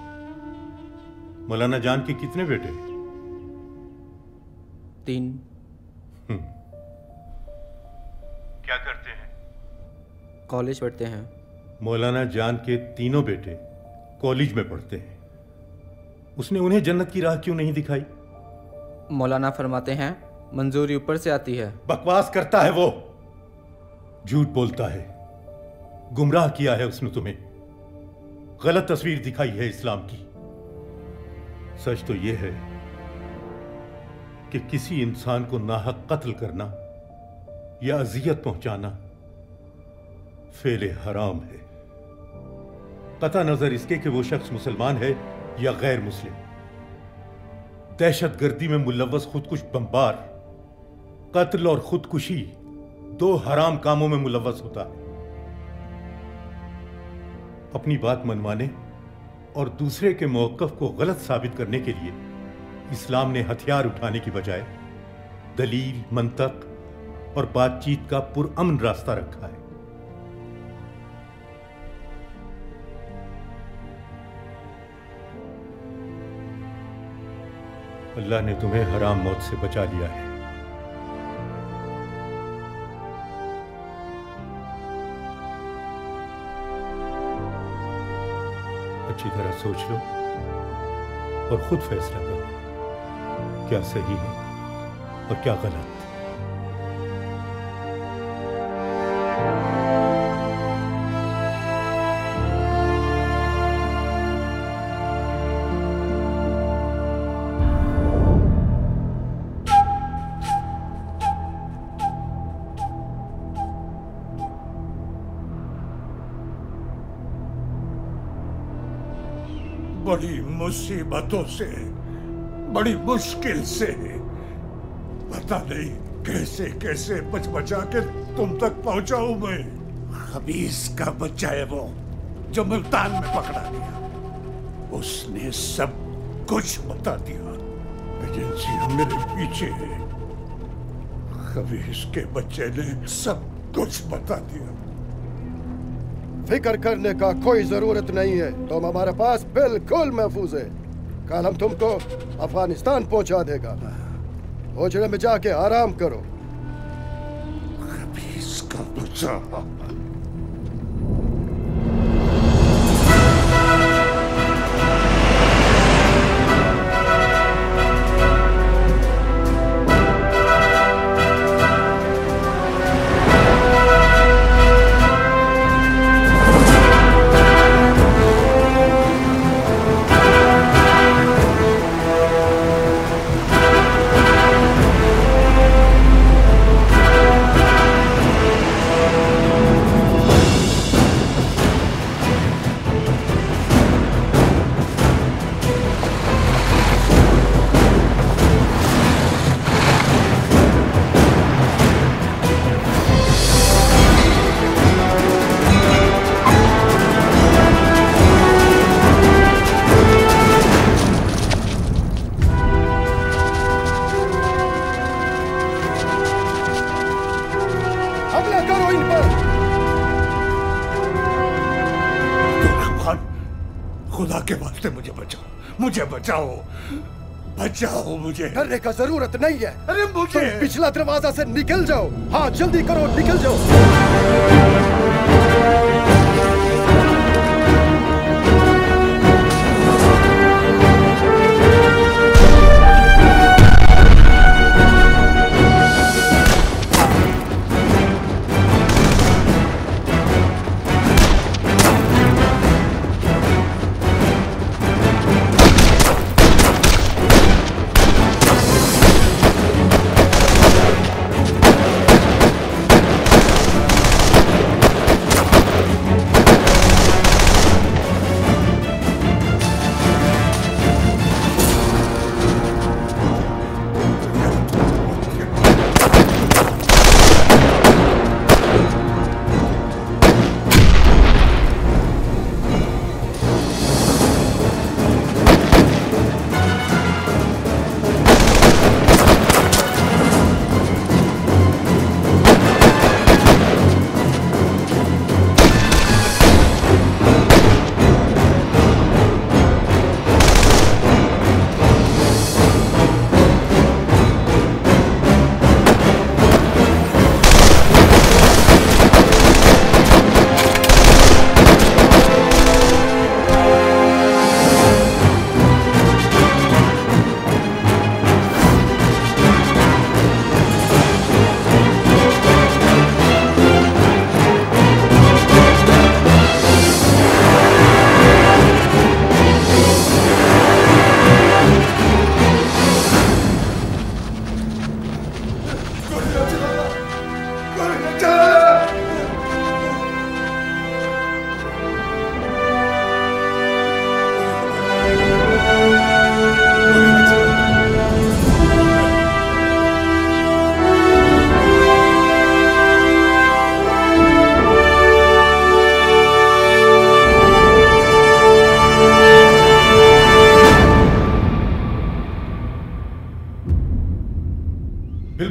S18: मौलाना जान के कितने बेटे?
S15: 3।
S18: क्या करते हैं?
S15: कॉलेज पढ़ते हैं।
S18: मौलाना जान के तीनों बेटे कॉलेज में पढ़ते हैं, उसने उन्हें जन्नत की राह क्यों नहीं दिखाई?
S15: मौलाना फरमाते हैं मंजूरी ऊपर से आती है।
S18: बकवास करता है वो।
S4: झूठ बोलता है, गुमराह किया है उसने तुम्हें, गलत तस्वीर दिखाई है इस्लाम की। सच तो यह है कि किसी इंसान को नाहक कत्ल करना या अजियत पहुंचाना फेले हराम है, कता नजर इसके कि वो शख्स मुसलमान है या गैर मुस्लिम। दहशतगर्दी में मुलव्वस खुदकुश बमबार कत्ल और खुदकुशी दो हराम कामों में मुलव्वस होता है। अपनी बात मनवाने और दूसरे के मौक़िफ़ को गलत साबित करने के लिए इस्लाम ने हथियार उठाने की बजाय दलील, मंतक और बातचीत का पुरअमन रास्ता रखा है। अल्लाह ने तुम्हें हराम मौत से बचा लिया है। अच्छी तरह सोच लो और खुद फैसला करो क्या सही है और क्या गलत।
S18: बड़ी मुसीबतों से, बड़ी मुश्किल से, पता नहीं कैसे कैसे बच बचा के तुम तक पहुंचा हूं मैं। खबीस का बच्चा है वो जो मुल्तान में पकड़ा गया, उसने सब कुछ बता दिया। एजेंसियां मेरे पीछे है, खबीस के बच्चे ने सब कुछ बता दिया।
S21: फिक्र करने का कोई जरूरत नहीं है, तुम हमारे पास बिल्कुल महफूज है। कल हम तुमको अफगानिस्तान पहुंचा देगा। ओझड़े में जाके आराम करो।
S18: खबीस का बच्चा। खुदा के वास्ते मुझे बचाओ, मुझे बचाओ, बचाओ मुझे।
S21: डरने का जरूरत नहीं है।
S18: अरे मुझे
S21: तुम पिछला दरवाजा से निकल जाओ। हाँ जल्दी करो, निकल जाओ।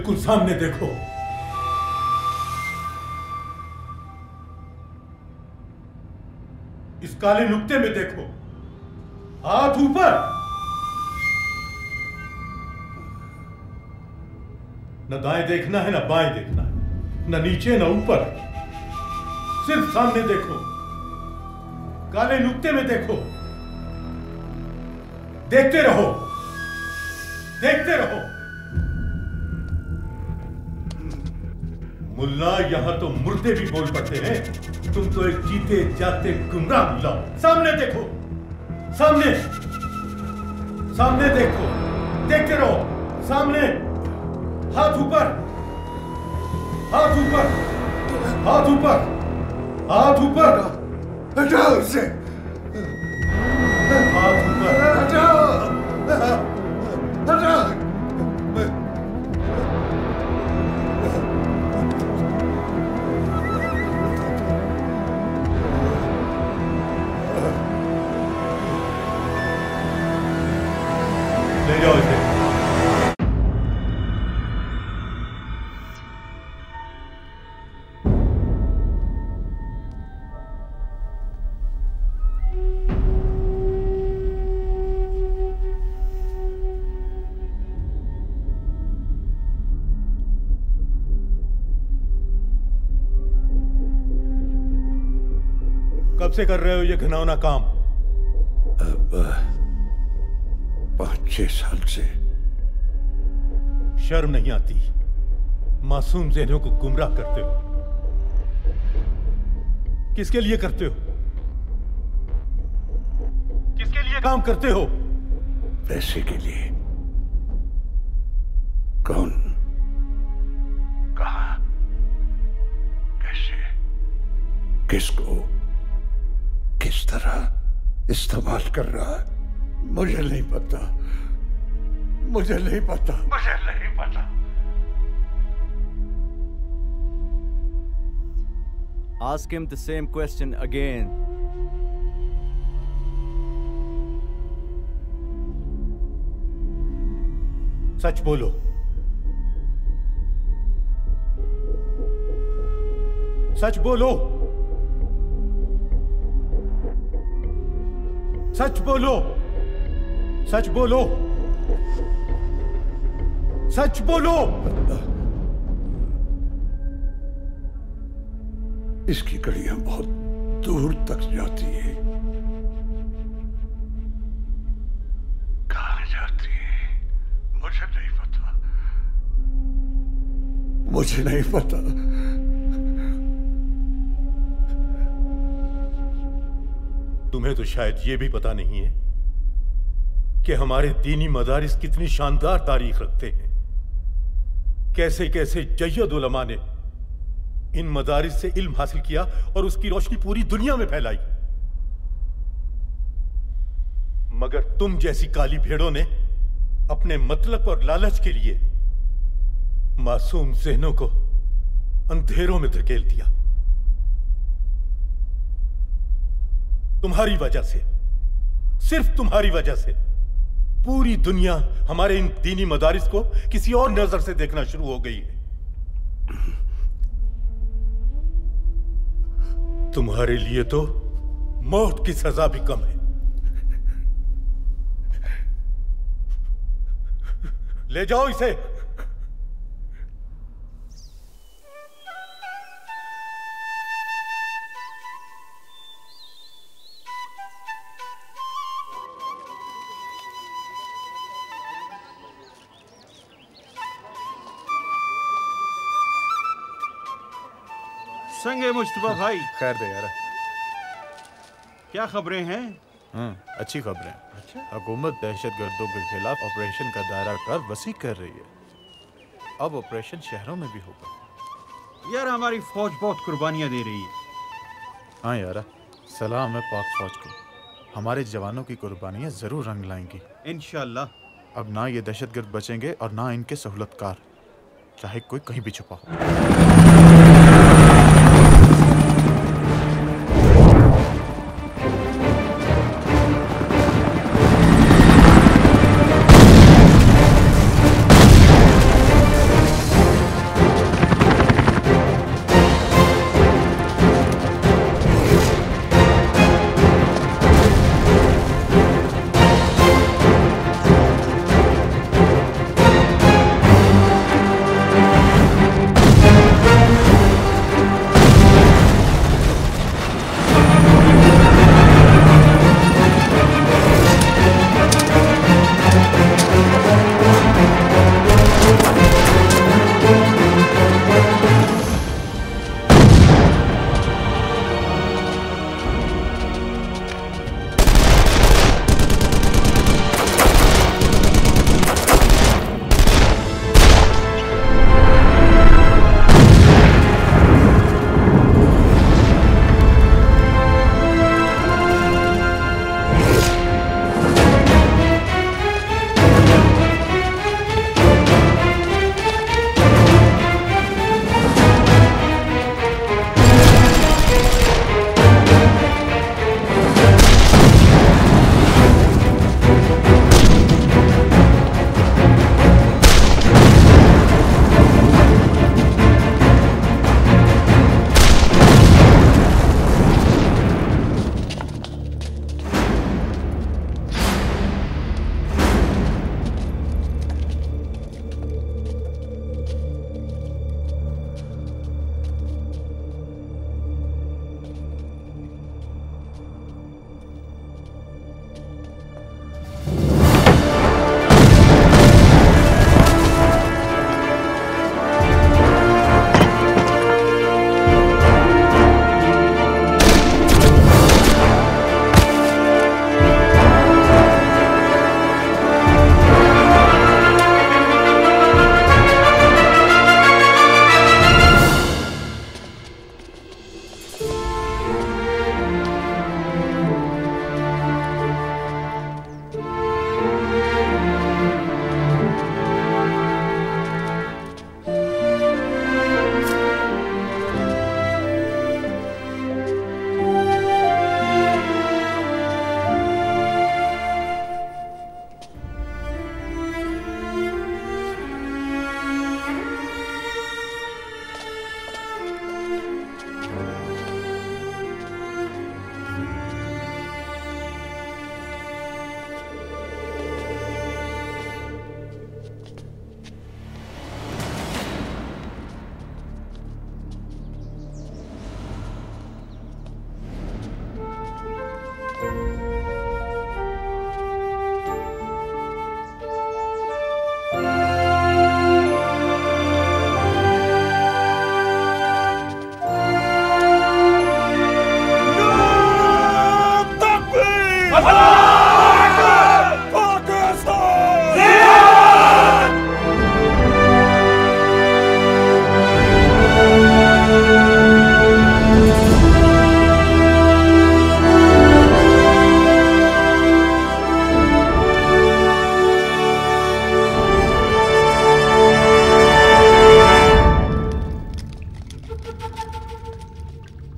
S4: बिल्कुल सामने देखो। इस काले नुक्ते में देखो, हाथ ऊपर। न दाएं देखना है, न बाएं देखना है, न नीचे न ऊपर, सिर्फ सामने देखो, काले नुक्ते में देखो। देखते रहो, देखते रहो। मुल्ला, यहां तो मुर्दे भी बोल पड़ते हैं, तुम तो एक जीते जाते गुमराह मुल्ला। सामने देखो, सामने, सामने देखो, देखते रहो, सामने। हाथ ऊपर, हाथ ऊपर, हाथ ऊपर, हाथ ऊपर।
S18: हटाओ उसे,
S4: हाथ ऊपर,
S18: हटाओ, हटाओ।
S4: ले जाओ इसे। कब से कर रहे हो ये घिनौना काम?
S18: अब 5-6 साल से।
S4: शर्म नहीं आती? मासूम ज़हनों को गुमराह करते हो। किसके लिए करते हो? किसके लिए काम करते हो?
S18: पैसे के लिए। कौन, कहां, कैसे, किसको, किस तरह इस्तेमाल कर रहा है, मुझे नहीं पता, मुझे नहीं पता, मुझे नहीं पता।
S20: Ask him the same question again.
S4: सच बोलो। सच बोलो, सच बोलो, सच बोलो, सच बोलो।
S18: इसकी कड़ियां बहुत दूर तक जाती है। कहां जाती है मुझे नहीं पता, मुझे नहीं पता।
S4: तुम्हें तो शायद ये भी पता नहीं है कि हमारे दीनी मदारिस कितनी शानदार तारीख रखते हैं। कैसे कैसे जय्यद उलमा ने इन मदारिस से इल्म हासिल किया और उसकी रोशनी पूरी दुनिया में फैलाई। मगर तुम जैसी काली भेड़ों ने अपने मतलब और लालच के लिए मासूम ज़हनों को अंधेरों में धकेल दिया। तुम्हारी वजह से, सिर्फ तुम्हारी वजह से पूरी दुनिया हमारे इन दीनी मदारिस को किसी और नजर से देखना शुरू हो गई है। तुम्हारे लिए तो मौत की सजा भी कम है। ले जाओ इसे।
S13: संगे मुस्तफा भाई,
S10: खैर दे यार।
S13: क्या खबरें हैं?
S10: अच्छी खबरें। अच्छा, हुकूमत दहशतगर्दों के खिलाफ ऑपरेशन का दायरा कर वसी कर रही है। अब ऑपरेशन शहरों में भी होगा।
S13: यार हमारी फौज बहुत कुर्बानियां दे रही है।
S10: हाँ यार, सलाम है पाक फौज को। हमारे जवानों की कुर्बानियां जरूर रंग लाएंगी
S13: इंशाअल्लाह।
S10: अब ना ये दहशतगर्द बचेंगे और ना इनके सहूलतकार, चाहे कोई कहीं भी छुपा हो।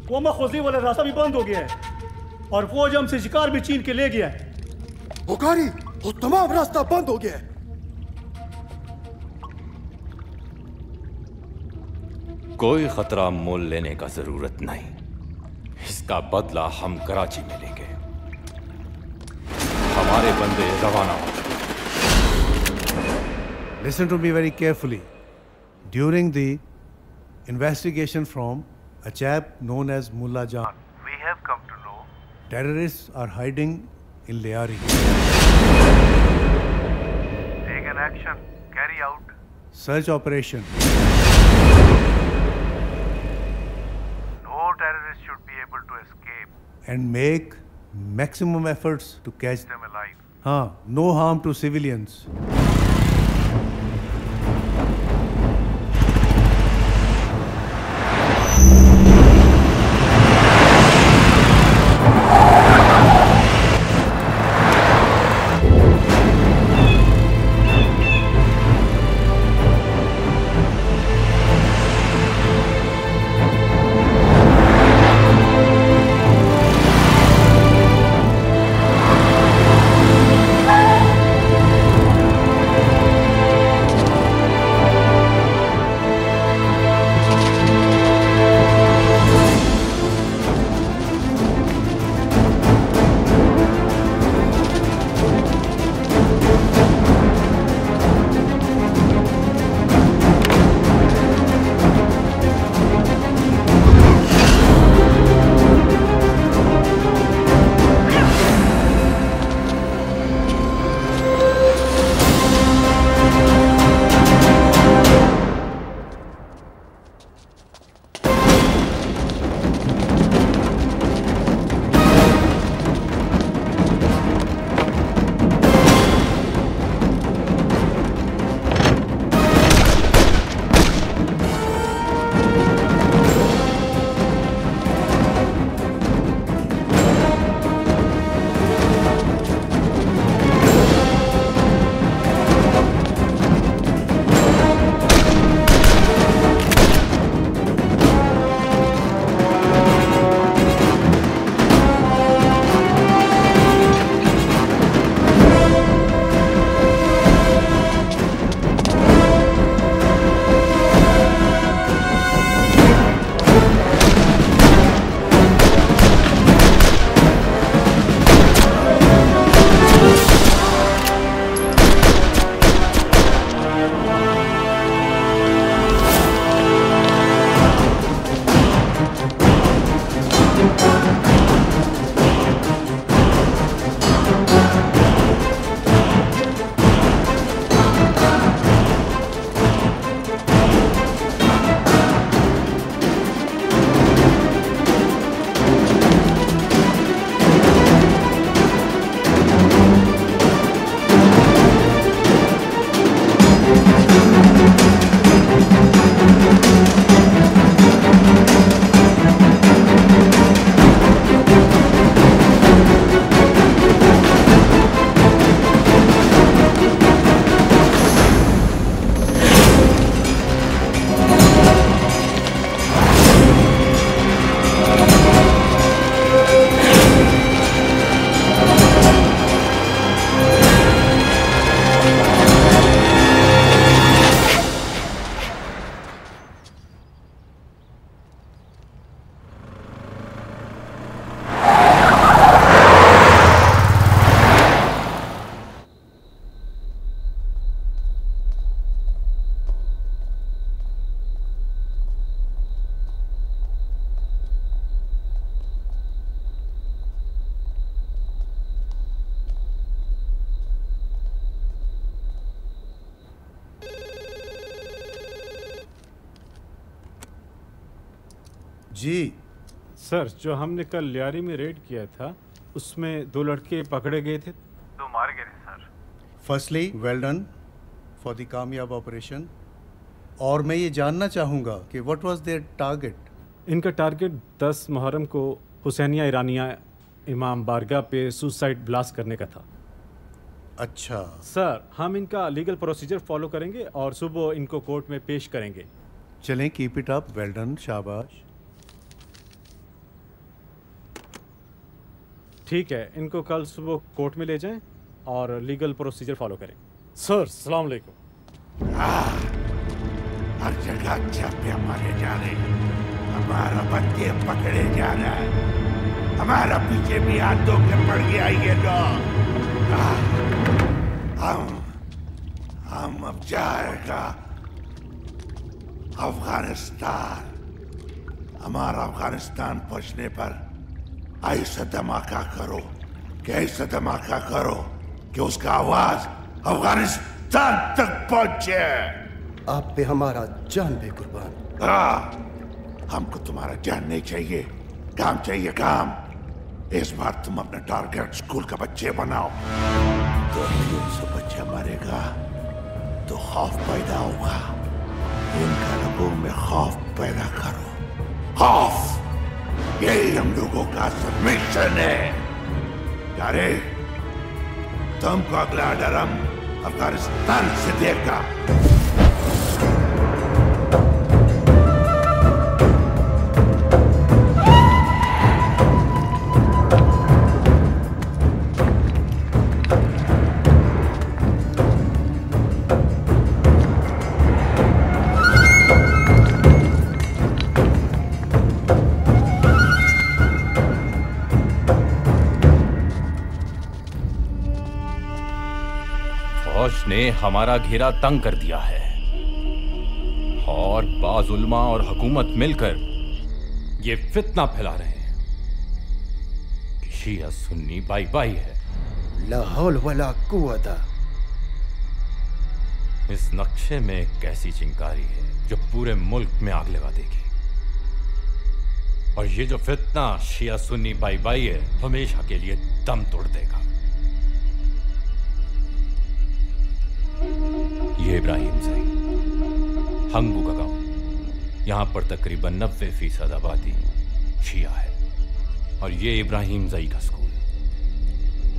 S6: कोमा खोजी वाला रास्ता भी बंद हो गया है और फौज हमसे शिकार भी छीन के ले गया है।
S21: बुखारी वो तमाम रास्ता बंद हो गया है।
S17: कोई खतरा मोल लेने का जरूरत नहीं, इसका बदला हम कराची में लेंगे। हमारे बंदे रवाना हो चुके।
S3: Listen to me very carefully. During the investigation from a chap known as Mullah Jan, we have come to know terrorists are hiding in Liari. Take an action. Carry out search operation. No terrorist should be able to escape. And make maximum efforts to catch them alive. No harm to civilians. जी
S11: sir, जो हमने कल लियारी में red किया था उसमें 2 लड़के पकड़े गए थे, 2 मारे गए थे sir.
S2: Firstly well done for the कामयाब ऑपरेशन। और मैं ये जानना चाहूँगा कि व्हाट वाज देयर टारगेट?
S11: इनका टारगेट 10 मुहर्रम को हुसैनिया ईरानिया इमाम बारगाह पे सुसाइड ब्लास्ट करने का था।
S2: अच्छा
S11: सर, हम इनका लीगल प्रोसीजर फॉलो करेंगे और सुबह इनको कोर्ट में पेश करेंगे।
S2: चलें, keep it up, well done, शाबाश।
S11: ठीक है, इनको कल सुबह कोर्ट में ले जाएं और लीगल प्रोसीजर फॉलो करें। सर, सलाम अलैकुम।
S18: हर जगह छापे मारे जा रहे, हमारा बंदे पकड़े जा रहा है, हमारा पीछे भी हाथ धो के पड़ गया ये लोग। हम अब जाएगा अफगानिस्तान। हमारा अफगानिस्तान पहुंचने पर ऐसा धमाका करो कि उसका आवाज अफगानिस्तान तक पहुंचे।
S21: आप पे हमारा जान भी कुर्बान।
S18: हमको तुम्हारा जान नहीं चाहिए, काम चाहिए काम। इस बार तुम अपना टारगेट स्कूल का बच्चे बनाओ। तो 300 बच्चा मरेगा तो खौफ पैदा होगा। इनका लोगों में खौफ पैदा करो, खौफ। यही हम लोगों का सबमिशन है। अरे तुमको अगला ऑर्डर हम अफगानिस्तान से देगा।
S17: ने हमारा घेरा तंग कर दिया है और बाज़ उलमा और हुकूमत मिलकर ये फितना फैला रहे हैं कि शिया सुन्नी बाई बाई है।
S21: ला हौल वला कुव्वता।
S17: इस नक्शे में एक ऐसी चिंगारी है जो पूरे मुल्क में आग लगा देगी, और ये जो फितना शिया सुन्नी बाई बाई है हमेशा के लिए दम तोड़ देगा। ये इब्राहिम ज़ई हंगू का गांव, यहाँ पर तकरीबन 90% आबादी शिया है, और ये इब्राहिम ज़ई का स्कूल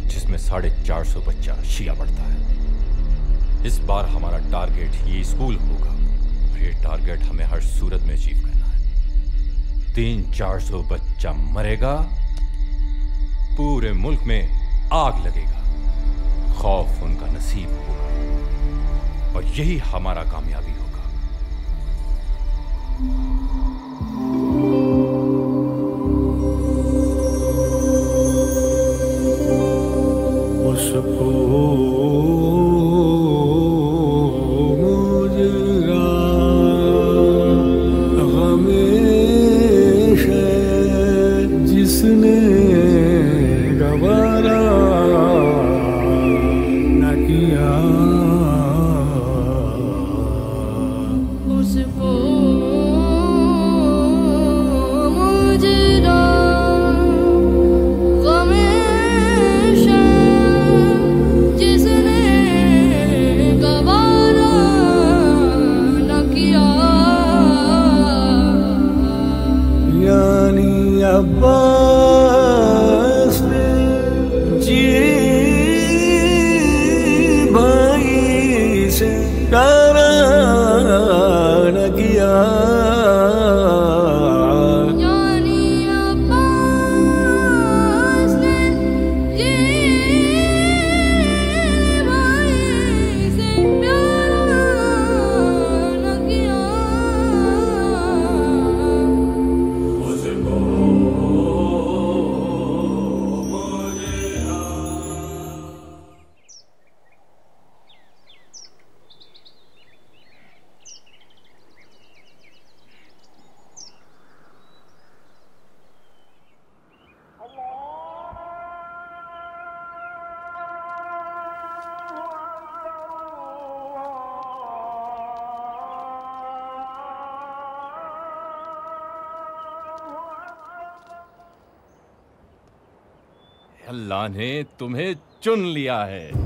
S17: जिसमें 450 बच्चा शिया पढ़ता है। इस बार हमारा टारगेट ये स्कूल होगा, और ये टारगेट हमें हर सूरत में अचीव करना है। 300-400 बच्चा मरेगा, पूरे मुल्क में आग लगेगा, खौफ उनका नसीब होगा, और यही हमारा कामयाबी होगा।
S3: उसको मुजरा हमेश जिसने गवारा न किया। अब्बास ने
S17: अल्लाह ने तुम्हें चुन लिया है।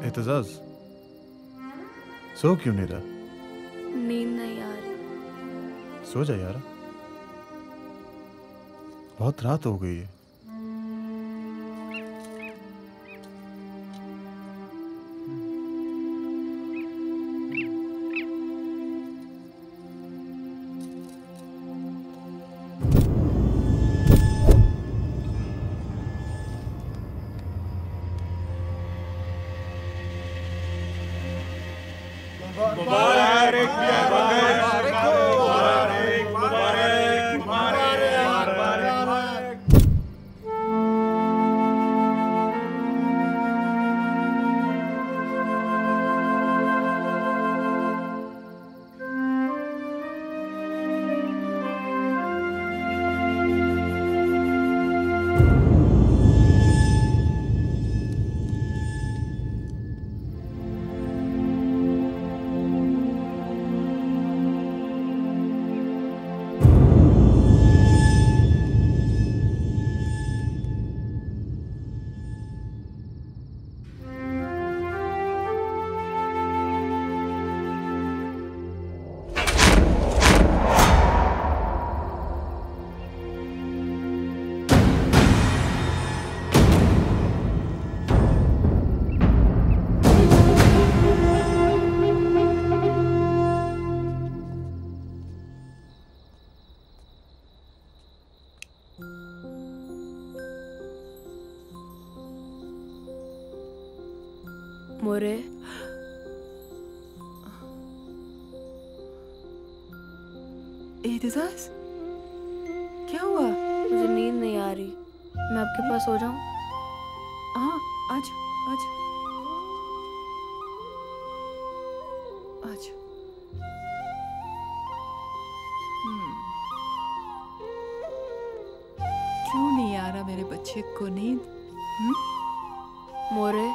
S10: एतजाज, सो क्यों नहीं रहा?
S7: नींद नहीं आ रही।
S10: सो जा यार, बहुत रात हो गई है।
S7: मोरे,
S5: एतजाज, क्या हुआ?
S7: मुझे नींद नहीं आ रही। मैं आपके पास सो जाऊं?
S5: हाँ, आज आज आज। क्यों नहीं आ रहा मेरे बच्चे को नींद?
S7: मोरे,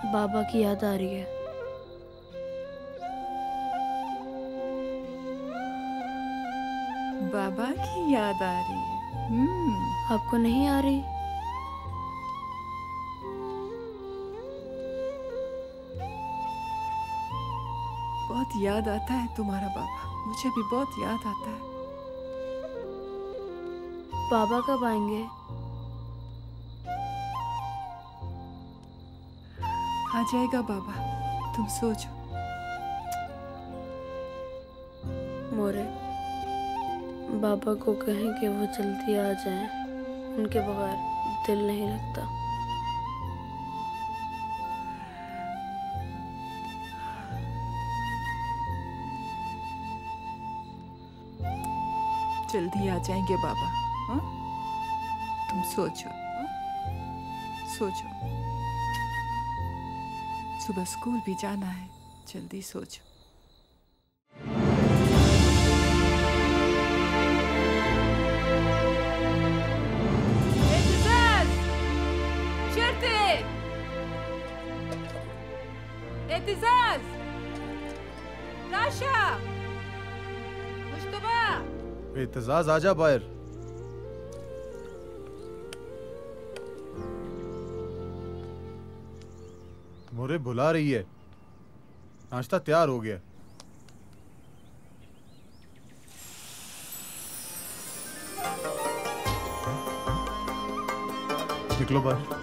S7: बाबा की याद आ रही है।
S5: बाबा की याद आ रही है।
S7: आपको नहीं आ रही?
S5: बहुत याद आता है तुम्हारा बाबा, मुझे भी बहुत याद आता है।
S7: बाबा कब आएंगे?
S5: आ जाएगा बाबा, तुम सो जाओ।
S7: मोरे, बाबा को कहें कि वो जल्दी आ जाएं। उनके बगैर दिल नहीं लगता।
S5: जल्दी आ जाएंगे बाबा। हाँ? तुम सो जाओ, सो जाओ। सुबह स्कूल भी जाना है, जल्दी सो जाओ।
S19: एतजाज, राशा, मुश्तबा।
S10: एतजाज, आजा बाहर। मोरे बुला रही है। नाश्ता तैयार हो गया। निकलो बाहर।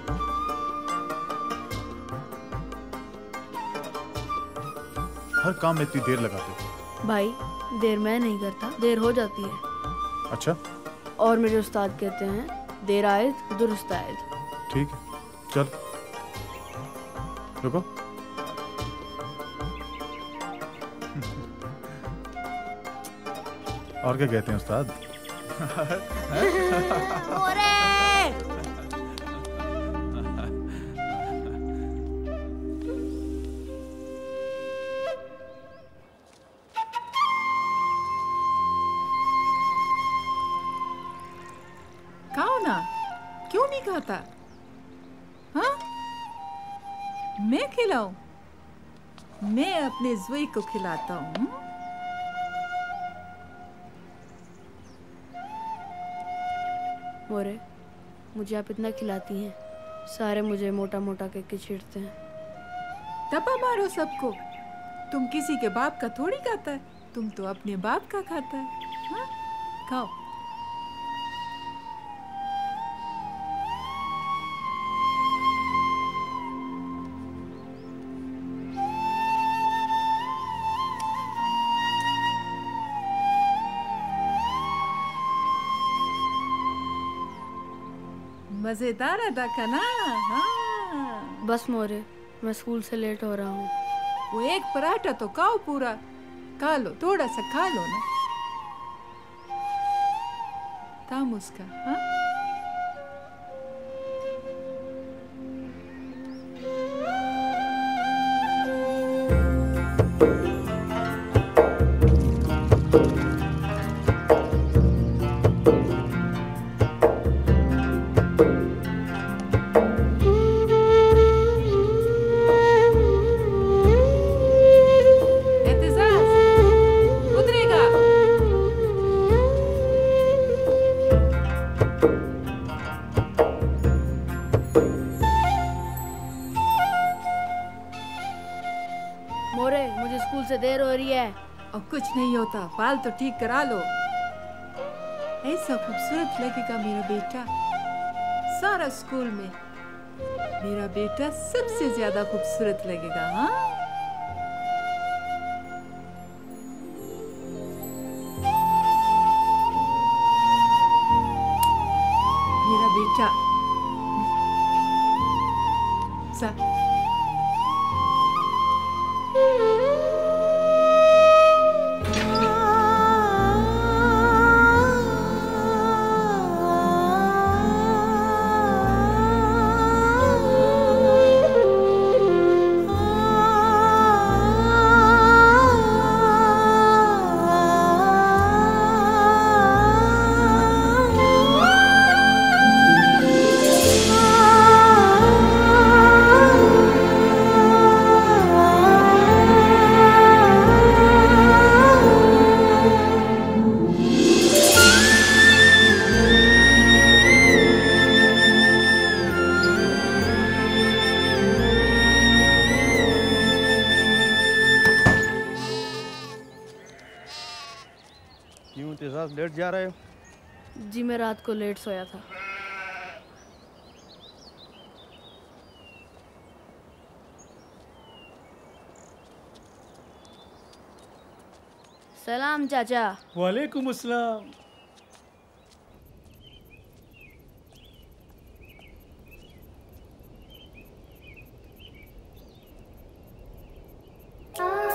S10: हर काम में इतनी देर लगाते हो।
S7: भाई, देर मैं नहीं करता, देर हो जाती है।
S10: अच्छा।
S7: और मेरे उस्ताद कहते हैं, देर आयद दुरुस्त आयद।
S10: ठीक है, चल रुको। और क्या कहते हैं उस्ताद?
S5: खाओ ना, क्यों नहीं खाता? हाँ, मैं खिलाऊं? मैं अपने जुई को खिलाता हूँ।
S7: मोरे, मुझे आप इतना खिलाती हैं, सारे मुझे मोटा मोटा करके छेड़ते हैं।
S5: तपा मारो सबको। तुम किसी के बाप का थोड़ी खाता है, तुम तो अपने बाप का खाता है। हाँ? खाओ। मजेदार अदा का ना। हाँ।
S7: बस मोरे, मैं स्कूल से लेट हो रहा हूँ।
S5: वो एक पराठा तो खाओ पूरा। खा लो, थोड़ा सा खा लो ना। काम उसका। हाँ?
S7: मोरे, मुझे स्कूल से देर हो रही है।
S5: और कुछ नहीं होता, बाल तो ठीक करा लो। ऐसा खूबसूरत लगेगा मेरा बेटा सारा स्कूल में। मेरा बेटा सबसे ज्यादा खूबसूरत लगेगा। हाँ, मेरा बेटा।
S1: लेट जा रहे हो?
S7: जी, मैं रात को लेट सोया था। सलाम चाचा।
S6: वालेकुम अस्सलाम।
S19: Ah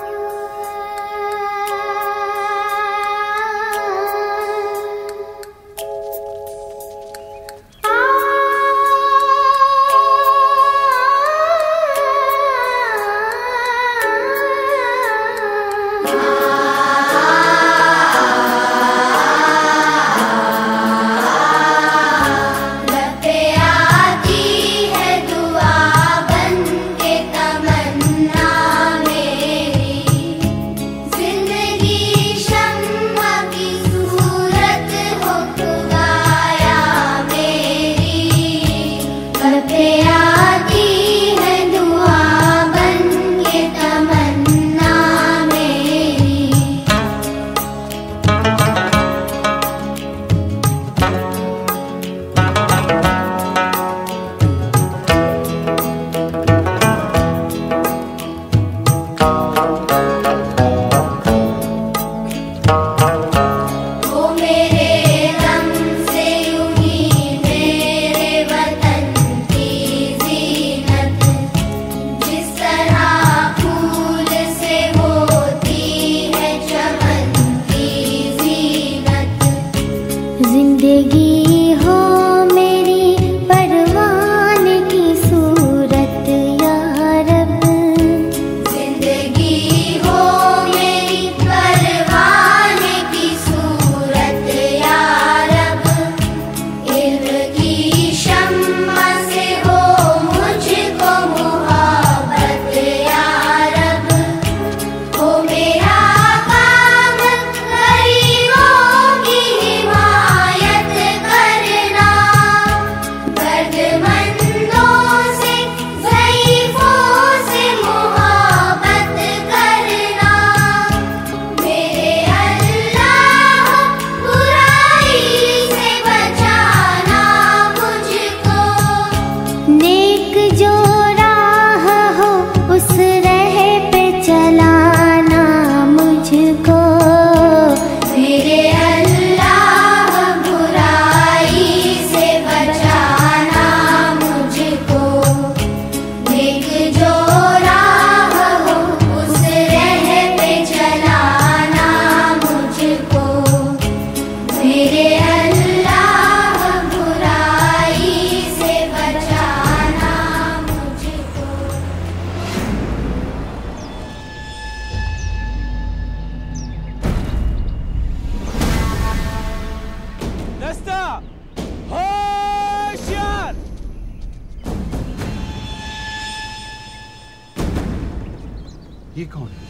S10: ये कौन है?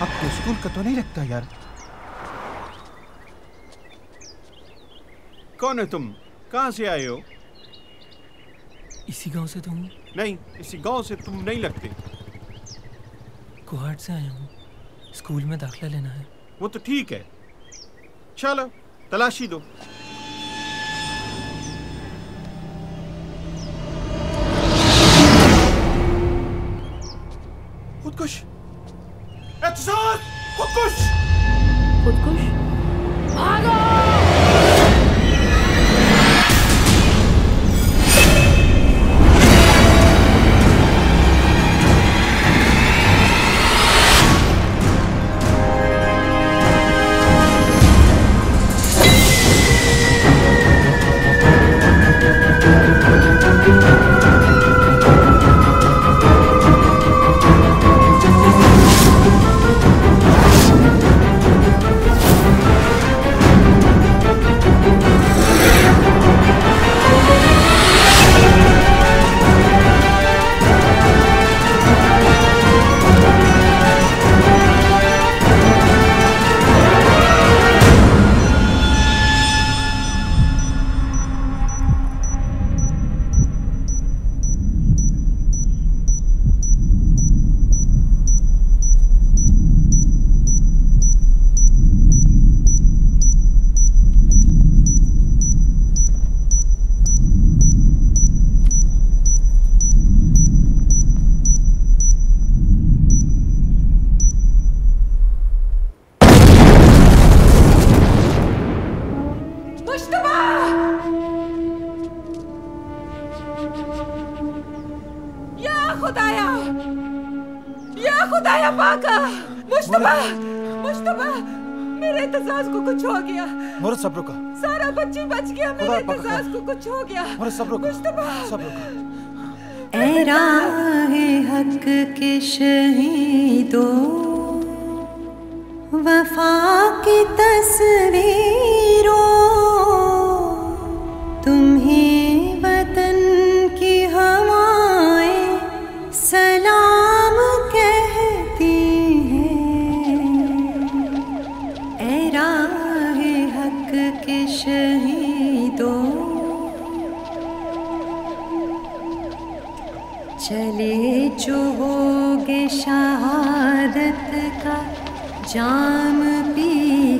S10: आपको स्कूल का तो नहीं लगता यार।
S13: कौन है तुम? कहाँ से आए हो?
S1: इसी गांव से तो हूँ।
S13: नहीं, इसी गांव से तुम नहीं लगते।
S1: कोहाट से आया हूँ, स्कूल में दाखिला लेना है।
S13: वो तो ठीक है, चलो तलाशी दो। खुदकुश! एहतिसाब! खुदकुश!
S7: खुदकुश?
S19: भागो! मेरे एतजाज को कुछ हो गया।
S10: मोहर सब्र का।
S19: सारा बच्ची बच गया, मेरे एतजाज को कुछ हो गया।
S10: मोहर सब्र का।
S19: मुश्तबा।
S10: सब्र का।
S22: ऐ राहे हक के शहीदों, वफा की तस्वीरों, तुम्हें वतन की हवाएं सलाम कहती हैं। ऐ राहे हक के शहीदों, चले जो होगे शहादत का जाम पी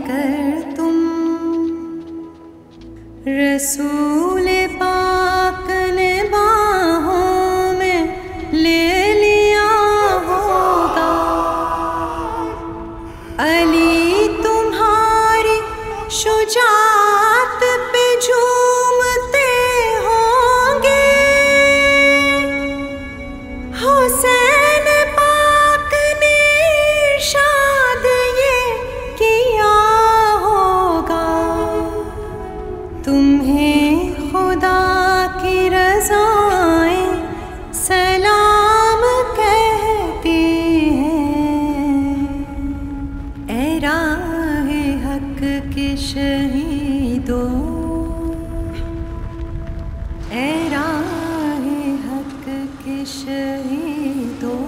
S22: कर तुम, रसूल पाक ने बाहों में ले लिया होगा। अली तुम्हारी शुजाअत पे झूमते होंगे, हुसैन पाक ने इरशाद ये किया होगा। तुम्हें खुदा की रज़ाएं सलाम कहती हैं। ऐ राहे हक के शहीदों, ऐ राहे हक के शहीदों।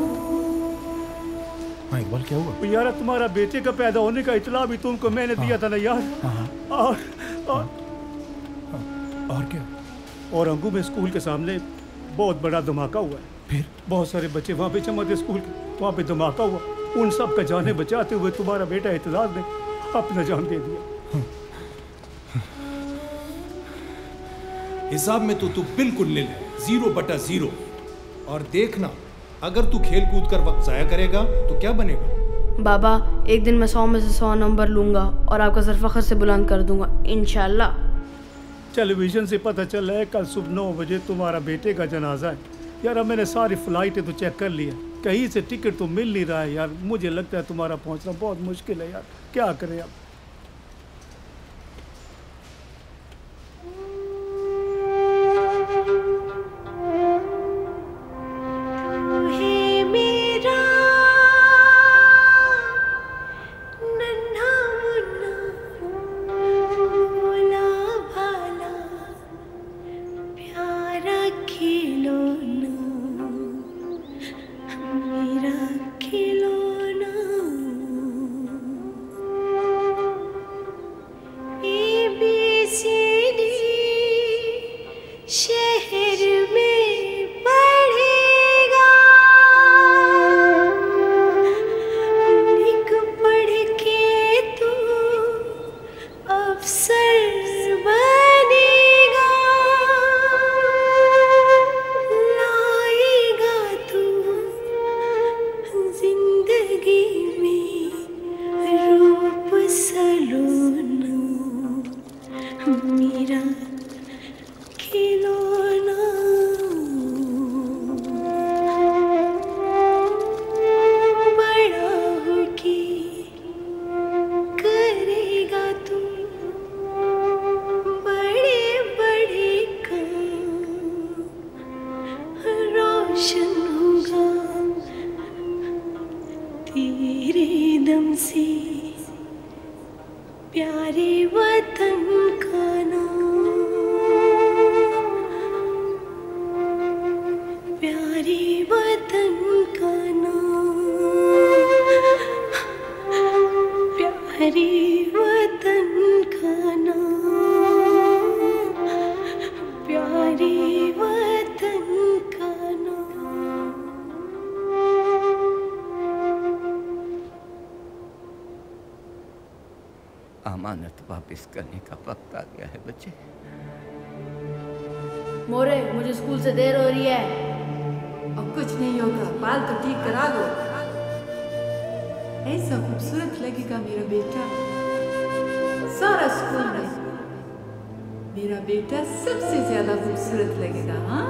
S10: हाँ इकबाल क्या हुआ?
S6: यार तुम्हारा बेटे का पैदा होने का इतला भी तुमको मैंने दिया था ना यार।
S4: और क्या?
S6: और अंगू में स्कूल के सामने बहुत बड़ा धमाका हुआ है।
S4: फिर
S6: बहुत सारे बच्चे वहाँ पे जमा थे स्कूल के, वहाँ पे धमाका हुआ। उन सब का जाने बचाते हुए तुम्हारा बेटा एतजाज ने अपना जान दे दिया।
S4: हिसाब में तो तू बिल्कुल निल है, 0/0। और देखना, अगर तू खेल कूद कर वक्त जाया करेगा तो क्या बनेगा?
S7: बाबा, एक दिन मैं 100 में से 100 नंबर लूंगा और आपका सर फख्र से बुलंद कर दूंगा इंशाल्लाह।
S6: टेलीविजन से पता चल रहा है कल सुबह 9 बजे तुम्हारा बेटे का जनाजा है। यार अब मैंने सारी फ्लाइटें तो चेक कर ली है, कहीं से टिकट तो मिल नहीं रहा है यार। मुझे लगता है तुम्हारा पहुंचना बहुत मुश्किल है यार, क्या करें अब।
S22: खिलौना सी प्यारे वतन का नाम, प्यारे वतन का नाम, प्यारे वतन का नाम, प्यारे वतन का नाम।
S12: अमानत वापस करने का वक्त आ गया है बच्चे।
S7: मोरे, मुझे स्कूल से देर हो रही है।
S5: अब कुछ नहीं होगा, बाल तो ठीक करा दो। ऐसा खूबसूरत लगेगा मेरा बेटा, सारा स्कूल में मेरा बेटा सबसे ज्यादा खूबसूरत लगेगा। हाँ